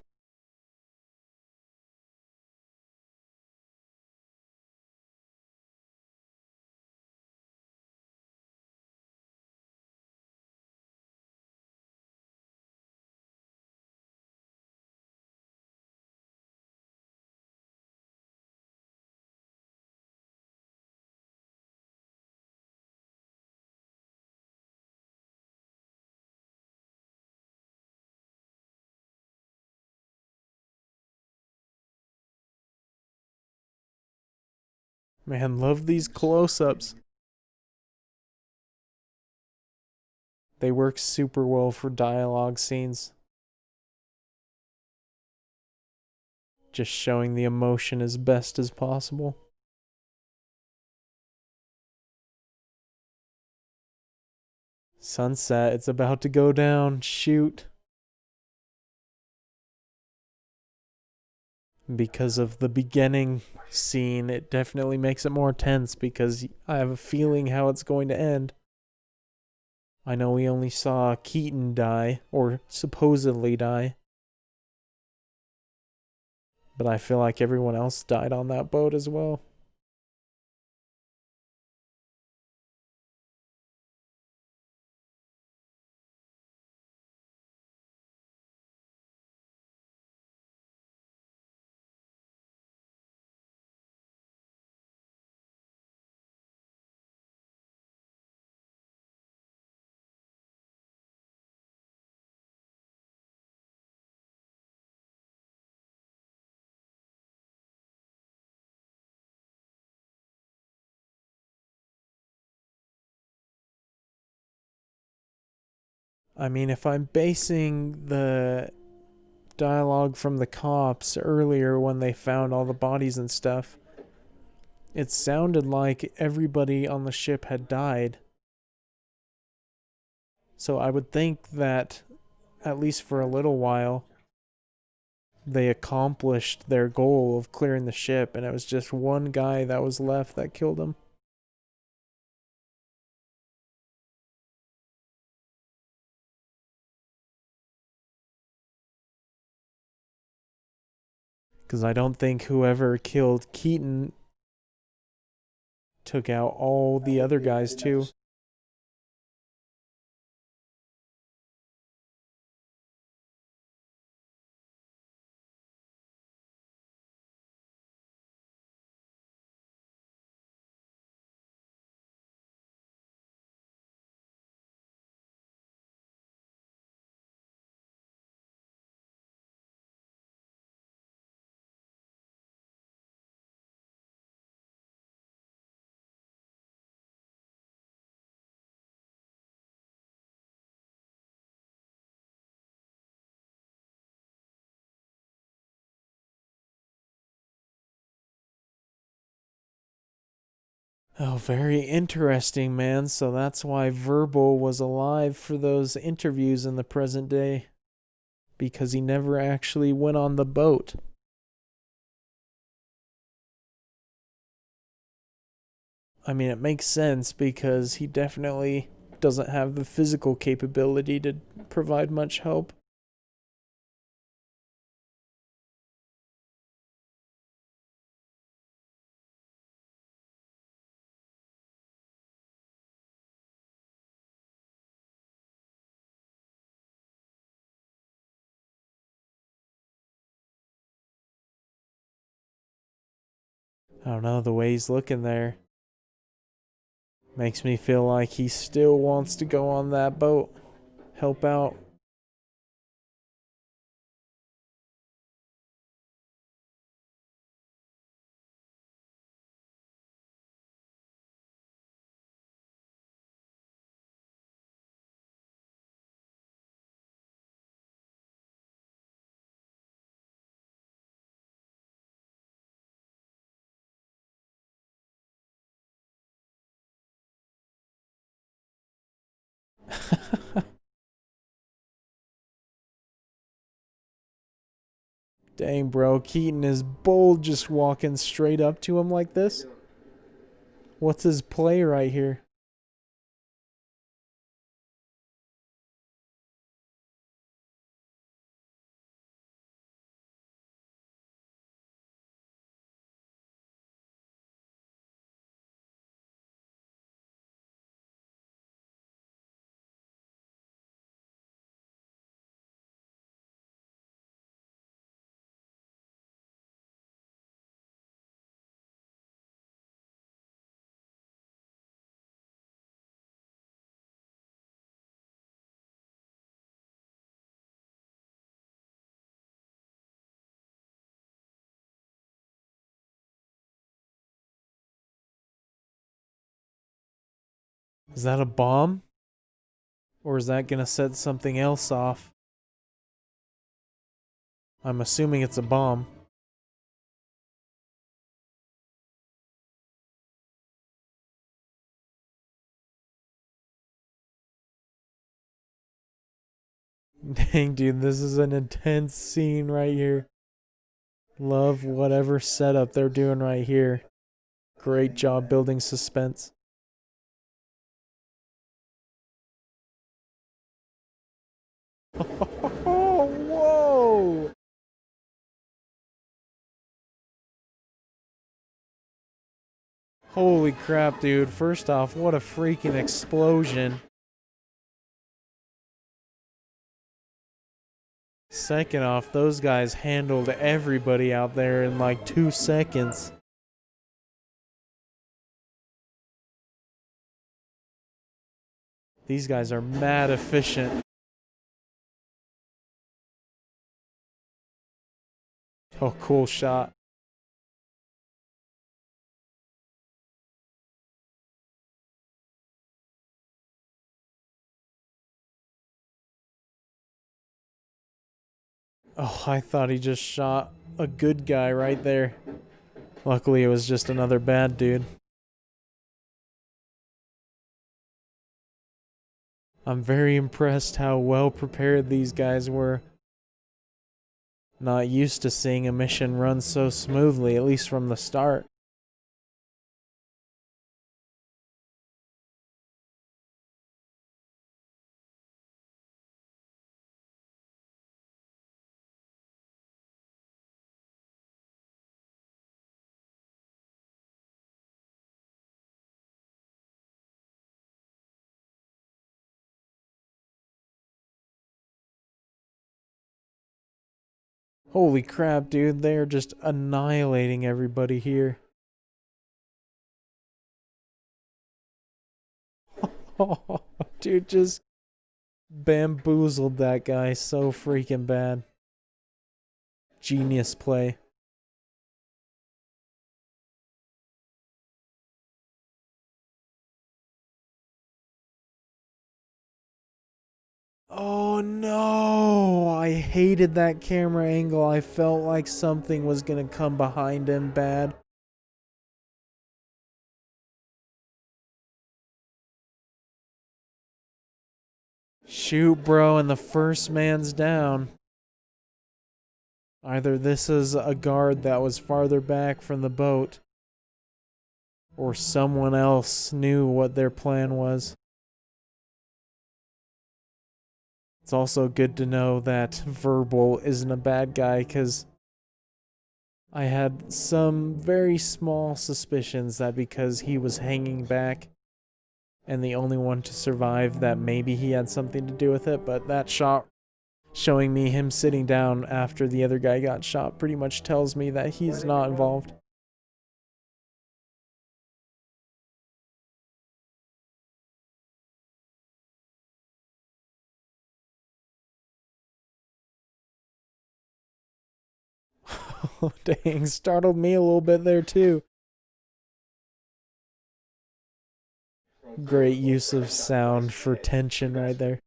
Speaker 1: Man, love these close-ups. They work super well for dialogue scenes. Just showing the emotion as best as possible. Sunset, it's about to go down. Shoot. Because of the beginning scene, it definitely makes it more tense because I have a feeling how it's going to end. I know we only saw Keaton die, or supposedly die, but I feel like everyone else died on that boat as well. I mean, if I'm basing the dialogue from the cops earlier when they found all the bodies and stuff, it sounded like everybody on the ship had died. So I would think that, at least for a little while, they accomplished their goal of clearing the ship, and it was just one guy that was left that killed him. Because I don't think whoever killed Keaton took out all the other guys, too. Oh, very interesting, man. So that's why Verbal was alive for those interviews in the present day. Because he never actually went on the boat. I mean, it makes sense because he definitely doesn't have the physical capability to provide much help. I don't know, the way he's looking there makes me feel like he still wants to go on that boat, help out. Dang, bro, Keaton is bold just walking straight up to him like this. What's his play right here? Is that a bomb? Or is that gonna set something else off? I'm assuming it's a bomb. Dang, dude, this is an intense scene right here. Love whatever setup they're doing right here. Great job building suspense. Oh, whoa! Holy crap, dude. First off, what a freaking explosion. Second off, those guys handled everybody out there in like 2 seconds. These guys are mad efficient. Oh, cool shot. Oh, I thought he just shot a good guy right there. Luckily, it was just another bad dude. I'm very impressed how well prepared these guys were. Not used to seeing a mission run so smoothly, at least from the start. Holy crap, dude, they're just annihilating everybody here. Oh, dude, just bamboozled that guy so freaking bad. Genius play. Oh no! I hated that camera angle. I felt like something was gonna come behind him bad. Shoot, bro, and the first man's down. Either this is a guard that was farther back from the boat, or someone else knew what their plan was. It's also good to know that Verbal isn't a bad guy, because I had some very small suspicions that because he was hanging back and the only one to survive, that maybe he had something to do with it, but that shot showing me him sitting down after the other guy got shot pretty much tells me that he's not involved. Oh, dang, startled me a little bit there too. Great use of sound for tension right there.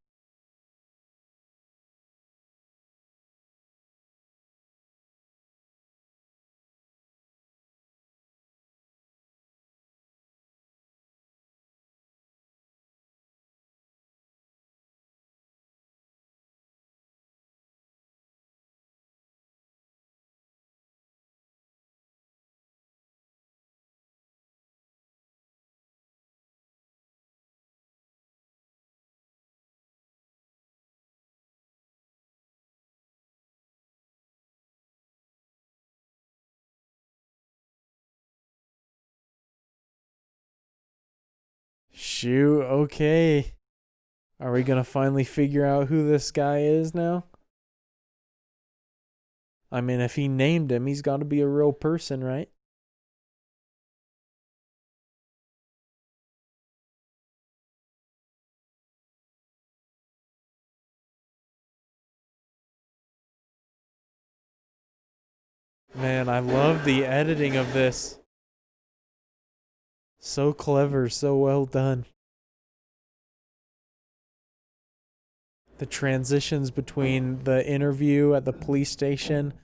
Speaker 1: Shoot, okay. Are we gonna finally figure out who this guy is now? I mean, if he named him, he's gotta be a real person, right? Man, I love the editing of this. So clever, so well done. The transitions between the interview at the police station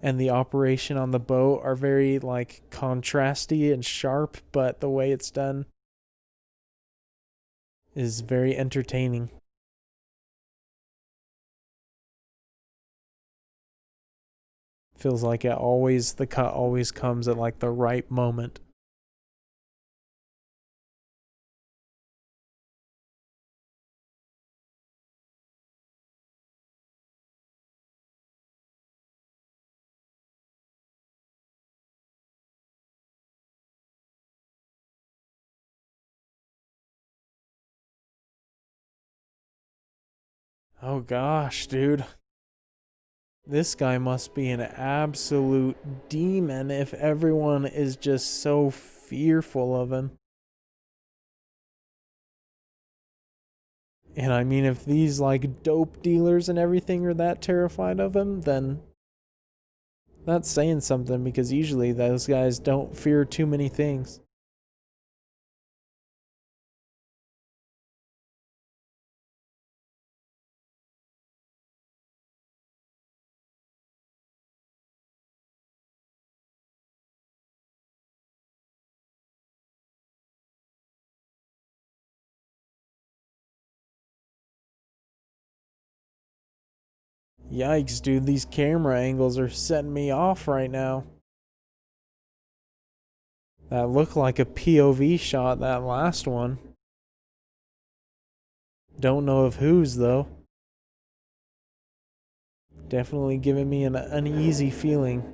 Speaker 1: and the operation on the boat are very like contrasty and sharp, but the way it's done is very entertaining. Feels like the cut always comes at like the right moment. Oh gosh, dude. This guy must be an absolute demon if everyone is just so fearful of him. And I mean, if these like dope dealers and everything are that terrified of him, then that's saying something, because usually those guys don't fear too many things. Yikes, dude, these camera angles are setting me off right now. That looked like a POV shot, that last one. Don't know of whose, though. Definitely giving me an uneasy feeling.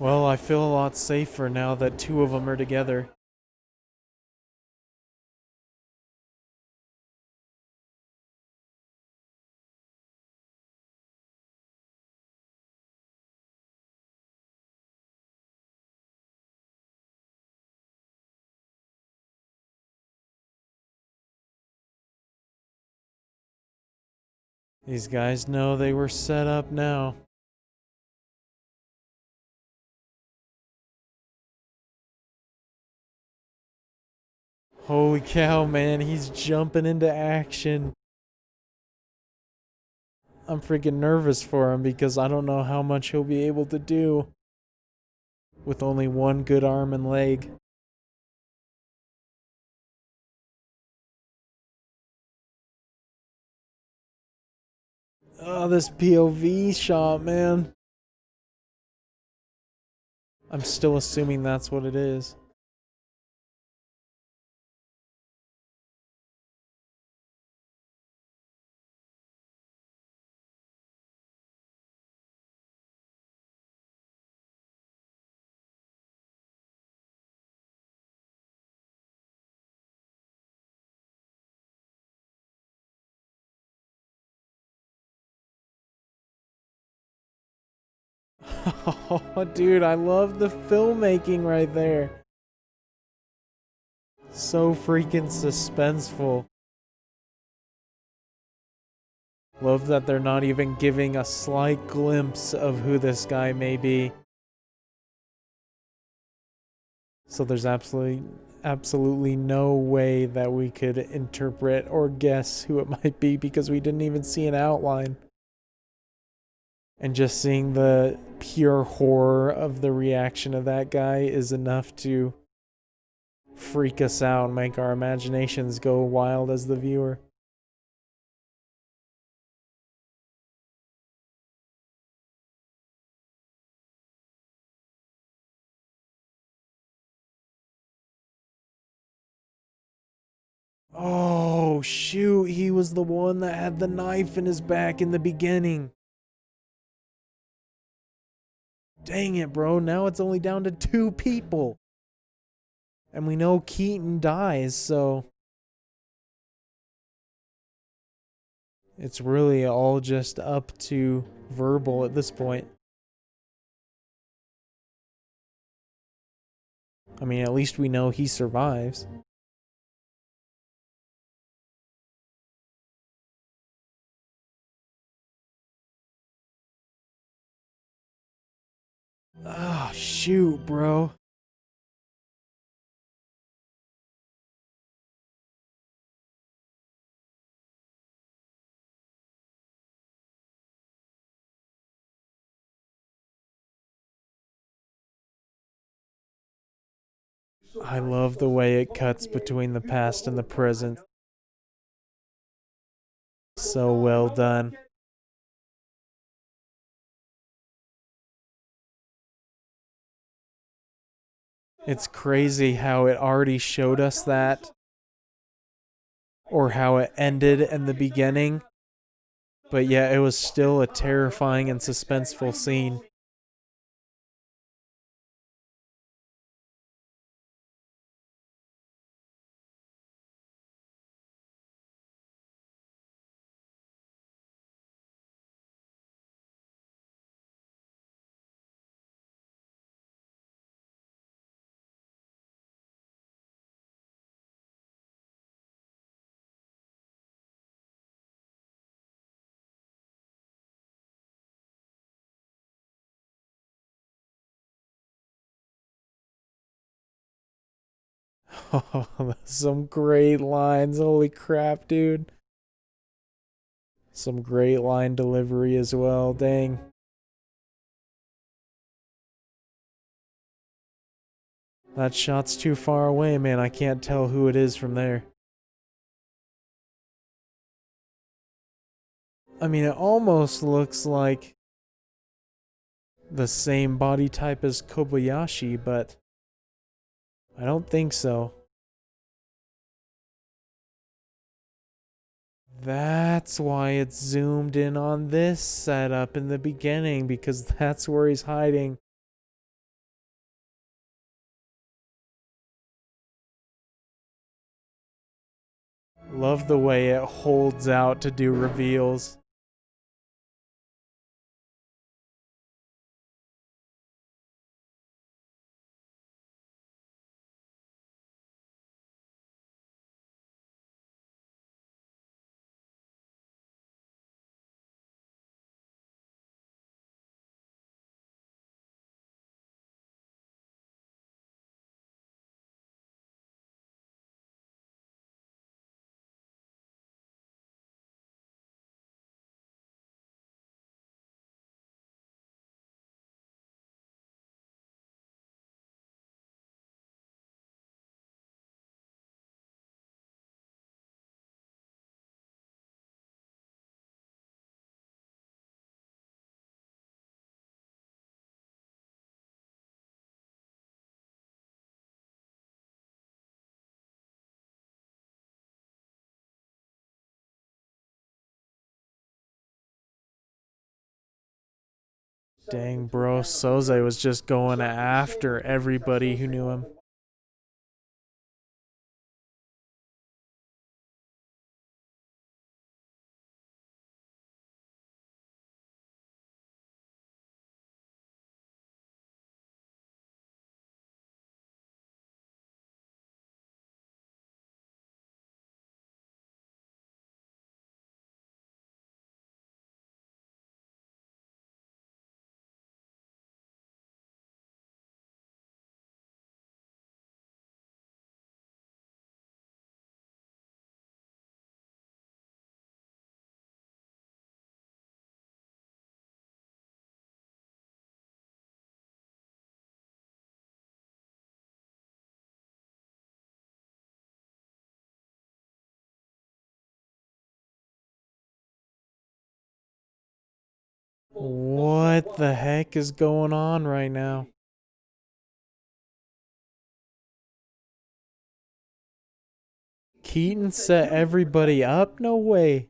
Speaker 1: Well, I feel a lot safer now that two of them are together. These guys know they were set up now. Holy cow, man, he's jumping into action. I'm freaking nervous for him because I don't know how much he'll be able to do with only one good arm and leg. Oh, this POV shot, man. I'm still assuming that's what it is. Oh, dude, I love the filmmaking right there. So freaking suspenseful. Love that they're not even giving a slight glimpse of who this guy may be. So there's absolutely no way that we could interpret or guess who it might be because we didn't even see an outline. And just seeing the pure horror of the reaction of that guy is enough to freak us out and make our imaginations go wild as the viewer. Oh, shoot, he was the one that had the knife in his back in the beginning. Dang it, bro, now it's only down to 2 people. And we know Keaton dies, so it's really all just up to verbal at this point. I mean, at least we know he survives. Oh, shoot, bro. I love the way it cuts between the past and the present. So well done. It's crazy how it already showed us that, or how it ended in the beginning, but yeah, it was still a terrifying and suspenseful scene. Oh, some great lines. Holy crap, dude. Some great line delivery as well. Dang. That shot's too far away, man. I can't tell who it is from there. I mean, it almost looks like the same body type as Kobayashi, but I don't think so. That's why it's zoomed in on this setup in the beginning, because that's where he's hiding. Love the way it holds out to do reveals. Dang, bro, Soze was just going after everybody who knew him. What the heck is going on right now? Keaton set everybody up? No way.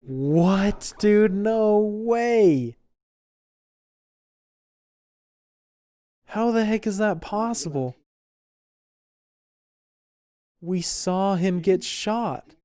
Speaker 1: What, dude? No way. How the heck is that possible? We saw him get shot.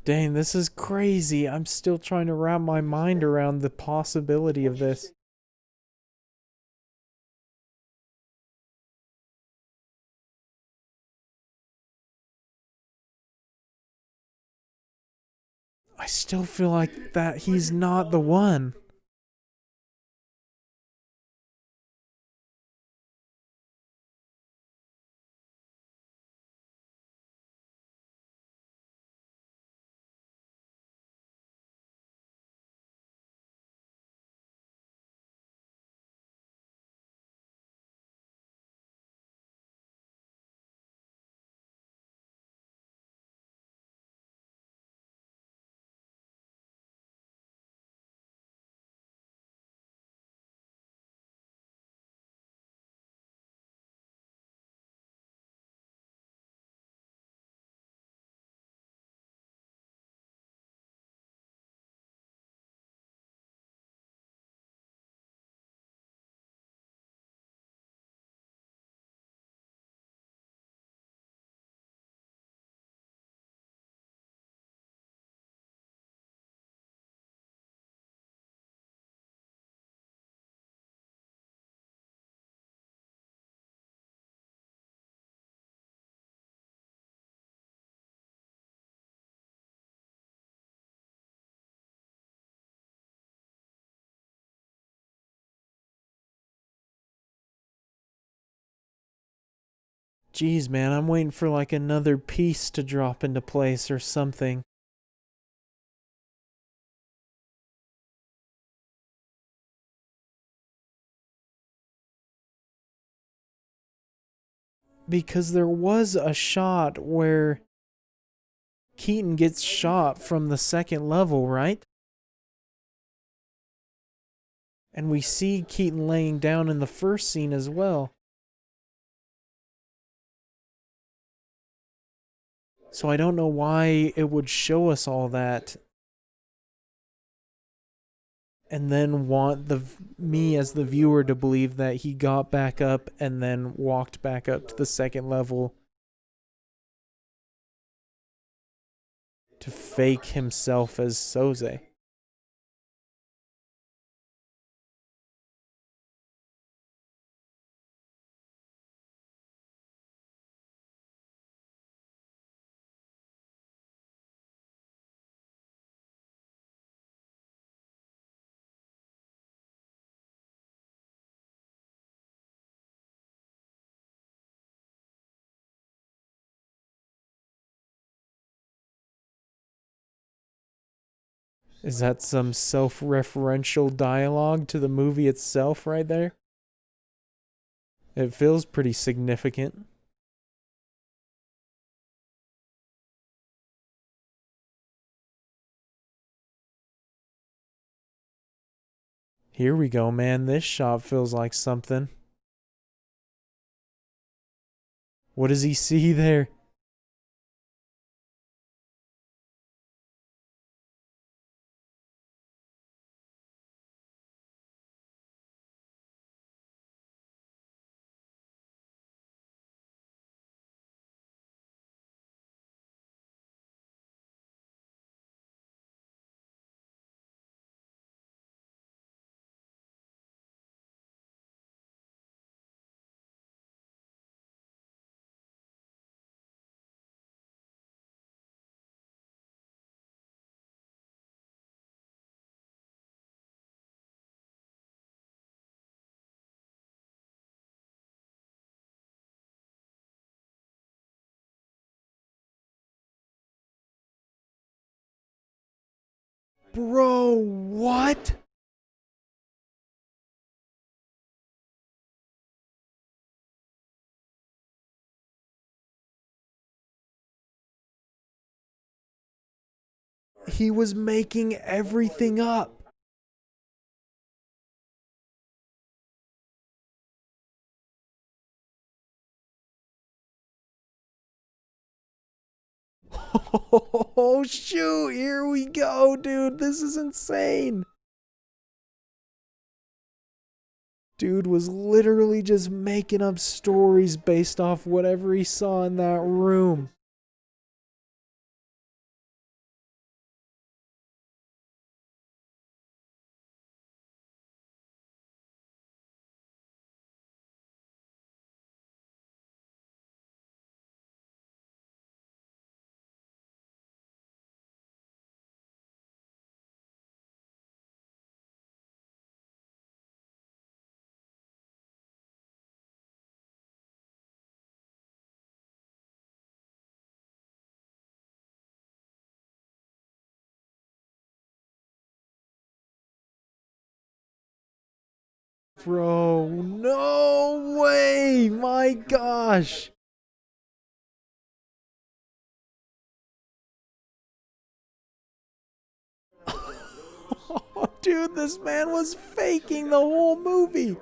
Speaker 1: Dang, this is crazy. I'm still trying to wrap my mind around the possibility of this. I still feel like that he's not the one. Jeez, man, I'm waiting for like another piece to drop into place or something. Because there was a shot where Keaton gets shot from the second level, right? And we see Keaton laying down in the first scene as well. So I don't know why it would show us all that and then want me as the viewer to believe that he got back up and then walked back up to the second level to fake himself as Soze. Is that some self-referential dialogue to the movie itself right there? It feels pretty significant. Here we go, man. This shot feels like something. What does he see there? Bro, what? He was making everything up. Oh, shoot. Here we go, dude. This is insane. Dude was literally just making up stories based off whatever he saw in that room. Bro, no way. My gosh. Dude, this man was faking the whole movie.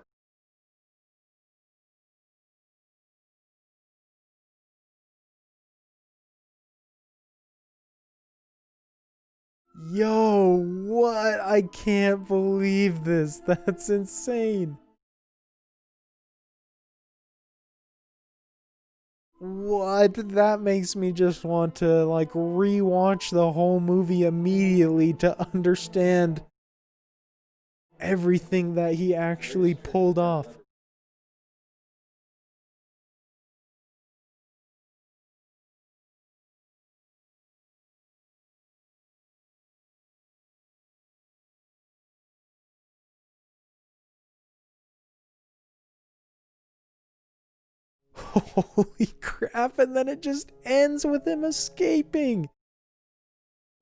Speaker 1: Yo, what? I can't believe this. That's insane. What? That makes me just want to like rewatch the whole movie immediately to understand everything that he actually pulled off. Holy crap, and then it just ends with him escaping.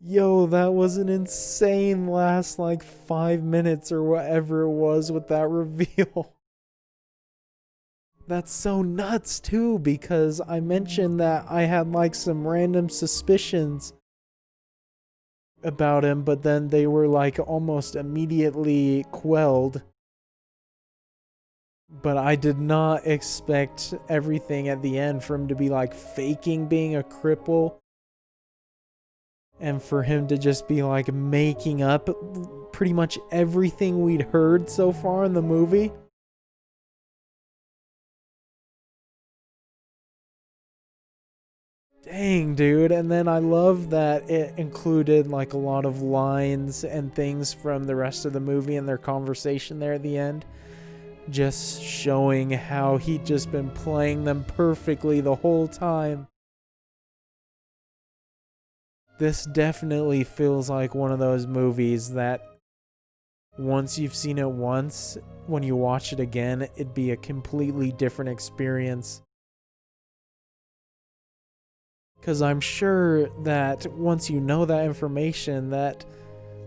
Speaker 1: Yo, that was an insane last like 5 minutes or whatever it was with that reveal. That's so nuts too, because I mentioned that I had like some random suspicions about him, but then they were like almost immediately quelled. But I did not expect everything at the end for him to be like faking being a cripple, and for him to just be like making up pretty much everything we'd heard so far in the movie. Dang, dude. And then I love that it included like a lot of lines and things from the rest of the movie and their conversation there at the end, just showing how he'd just been playing them perfectly the whole time. This definitely feels like one of those movies that once you've seen it once, when you watch it again, it'd be a completely different experience. Because I'm sure that once you know that information, that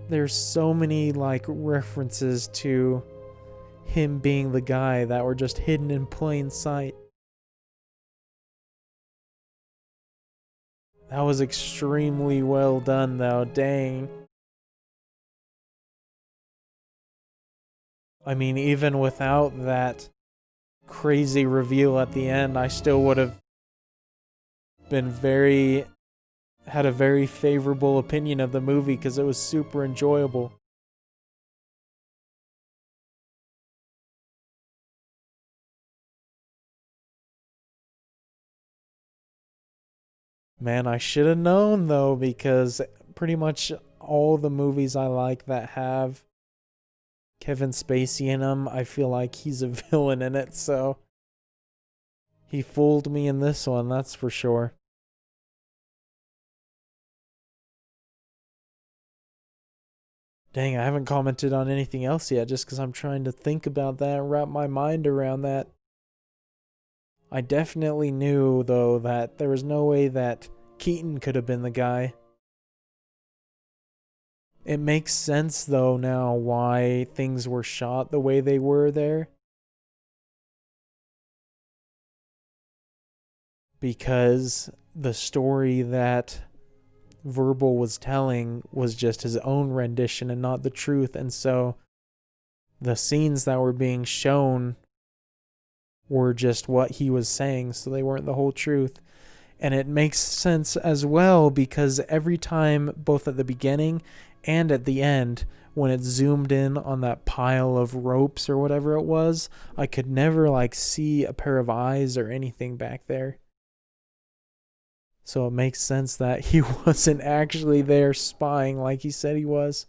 Speaker 1: there's so many like references to him being the guy that were just hidden in plain sight. That was extremely well done though, dang. I mean, even without that crazy reveal at the end, I still would have had a very favorable opinion of the movie because it was super enjoyable. Man, I should have known though, because pretty much all the movies I like that have Kevin Spacey in them, I feel like he's a villain in it, so he fooled me in this one, that's for sure. Dang, I haven't commented on anything else yet just because I'm trying to think about that and wrap my mind around that. I definitely knew, though, that there was no way that Keaton could have been the guy. It makes sense, though, now why things were shot the way they were there. Because the story that Verbal was telling was just his own rendition and not the truth, and so the scenes that were being shown were just what he was saying, so they weren't the whole truth. And it makes sense as well because every time, both at the beginning and at the end, when it zoomed in on that pile of ropes or whatever it was, I could never like see a pair of eyes or anything back there. So it makes sense that he wasn't actually there spying like he said he was.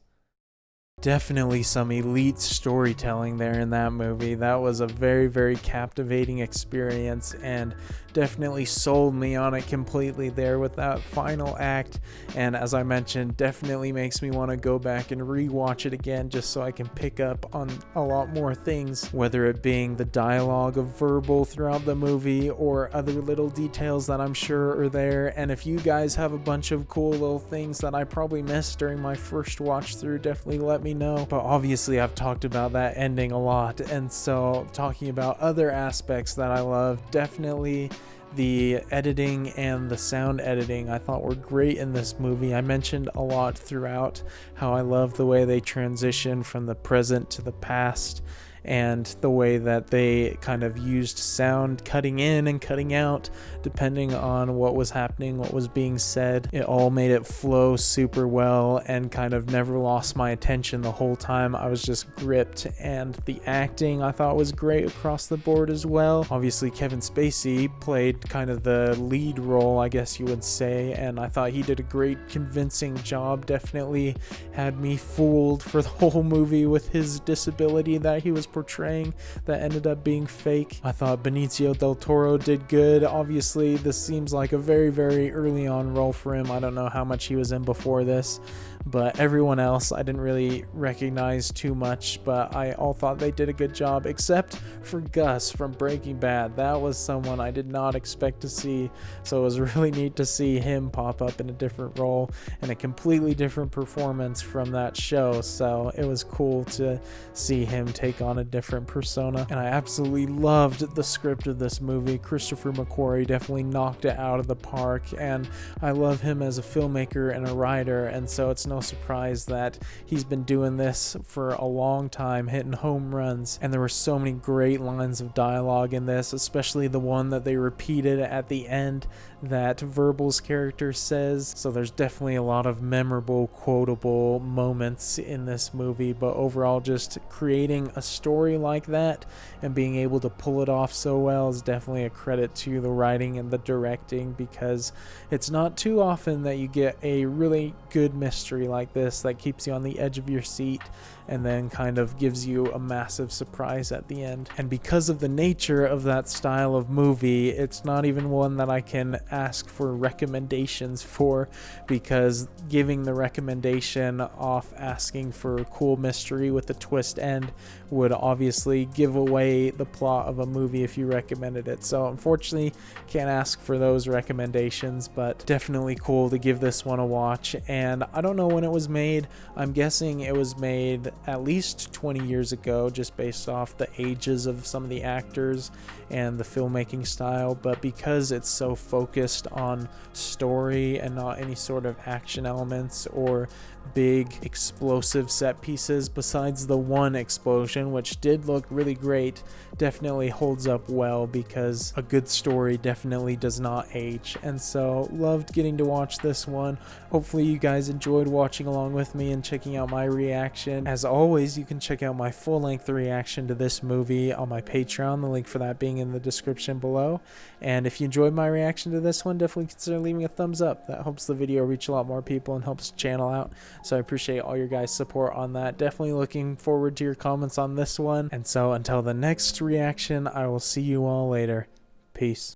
Speaker 1: Definitely some elite storytelling there in that movie. That was a very, very captivating experience and definitely sold me on it completely there with that final act. And as I mentioned, definitely makes me want to go back and rewatch it again just so I can pick up on a lot more things, whether it being the dialogue of Verbal throughout the movie or other little details that I'm sure are there. And if you guys have a bunch of cool little things that I probably missed during my first watch through, definitely let me know. But obviously I've talked about that ending a lot, and so talking about other aspects that I love, definitely the editing and the sound editing I thought were great in this movie. I mentioned a lot throughout how I love the way they transition from the present to the past, and the way that they kind of used sound cutting in and cutting out depending on what was happening, what was being said. It all made it flow super well and kind of never lost my attention the whole time. I was just gripped, and the acting I thought was great across the board as well. Obviously Kevin Spacey played kind of the lead role, I guess you would say, and I thought he did a great convincing job. Definitely had me fooled for the whole movie with his disability that he was portraying that ended up being fake. I thought Benicio del Toro did good. Obviously, this seems like a very, very early on role for him. I don't know how much he was in before this, but everyone else I didn't really recognize too much, but I all thought they did a good job, except for Gus from Breaking Bad. That was someone I did not expect to see, so it was really neat to see him pop up in a different role and a completely different performance from that show. So it was cool to see him take on a different persona, and I absolutely loved the script of this movie. Christopher McQuarrie definitely knocked it out of the park, and I love him as a filmmaker and a writer, and so it's no surprise that he's been doing this for a long time, hitting home runs. And there were so many great lines of dialogue in this, especially the one that they repeated at the end that Verbal's character says. So there's definitely a lot of memorable, quotable moments in this movie, but overall just creating a story like that and being able to pull it off so well is definitely a credit to the writing and the directing, because it's not too often that you get a really good mystery like this that keeps you on the edge of your seat and then kind of gives you a massive surprise at the end. And because of the nature of that style of movie, it's not even one that I can ask for recommendations for, because giving the recommendation off asking for a cool mystery with a twist end would obviously give away the plot of a movie if you recommended it. So unfortunately, can't ask for those recommendations, but definitely cool to give this one a watch. And I don't know when it was made. I'm guessing it was made at least 20 years ago, just based off the ages of some of the actors and the filmmaking style, but because it's so focused on story and not any sort of action elements or big explosive set pieces, besides the one explosion, which did look really great, definitely holds up well, because a good story definitely does not age. And so loved getting to watch this one. Hopefully you guys enjoyed watching along with me and checking out my reaction. As always, you can check out my full-length reaction to this movie on my Patreon, the link for that being in the description below. And if you enjoyed my reaction to this one, definitely consider leaving a thumbs up. That helps the video reach a lot more people and helps the channel out, so I appreciate all your guys' support on that. Definitely looking forward to your comments on this one. And so until the next reaction, I will see you all later. Peace.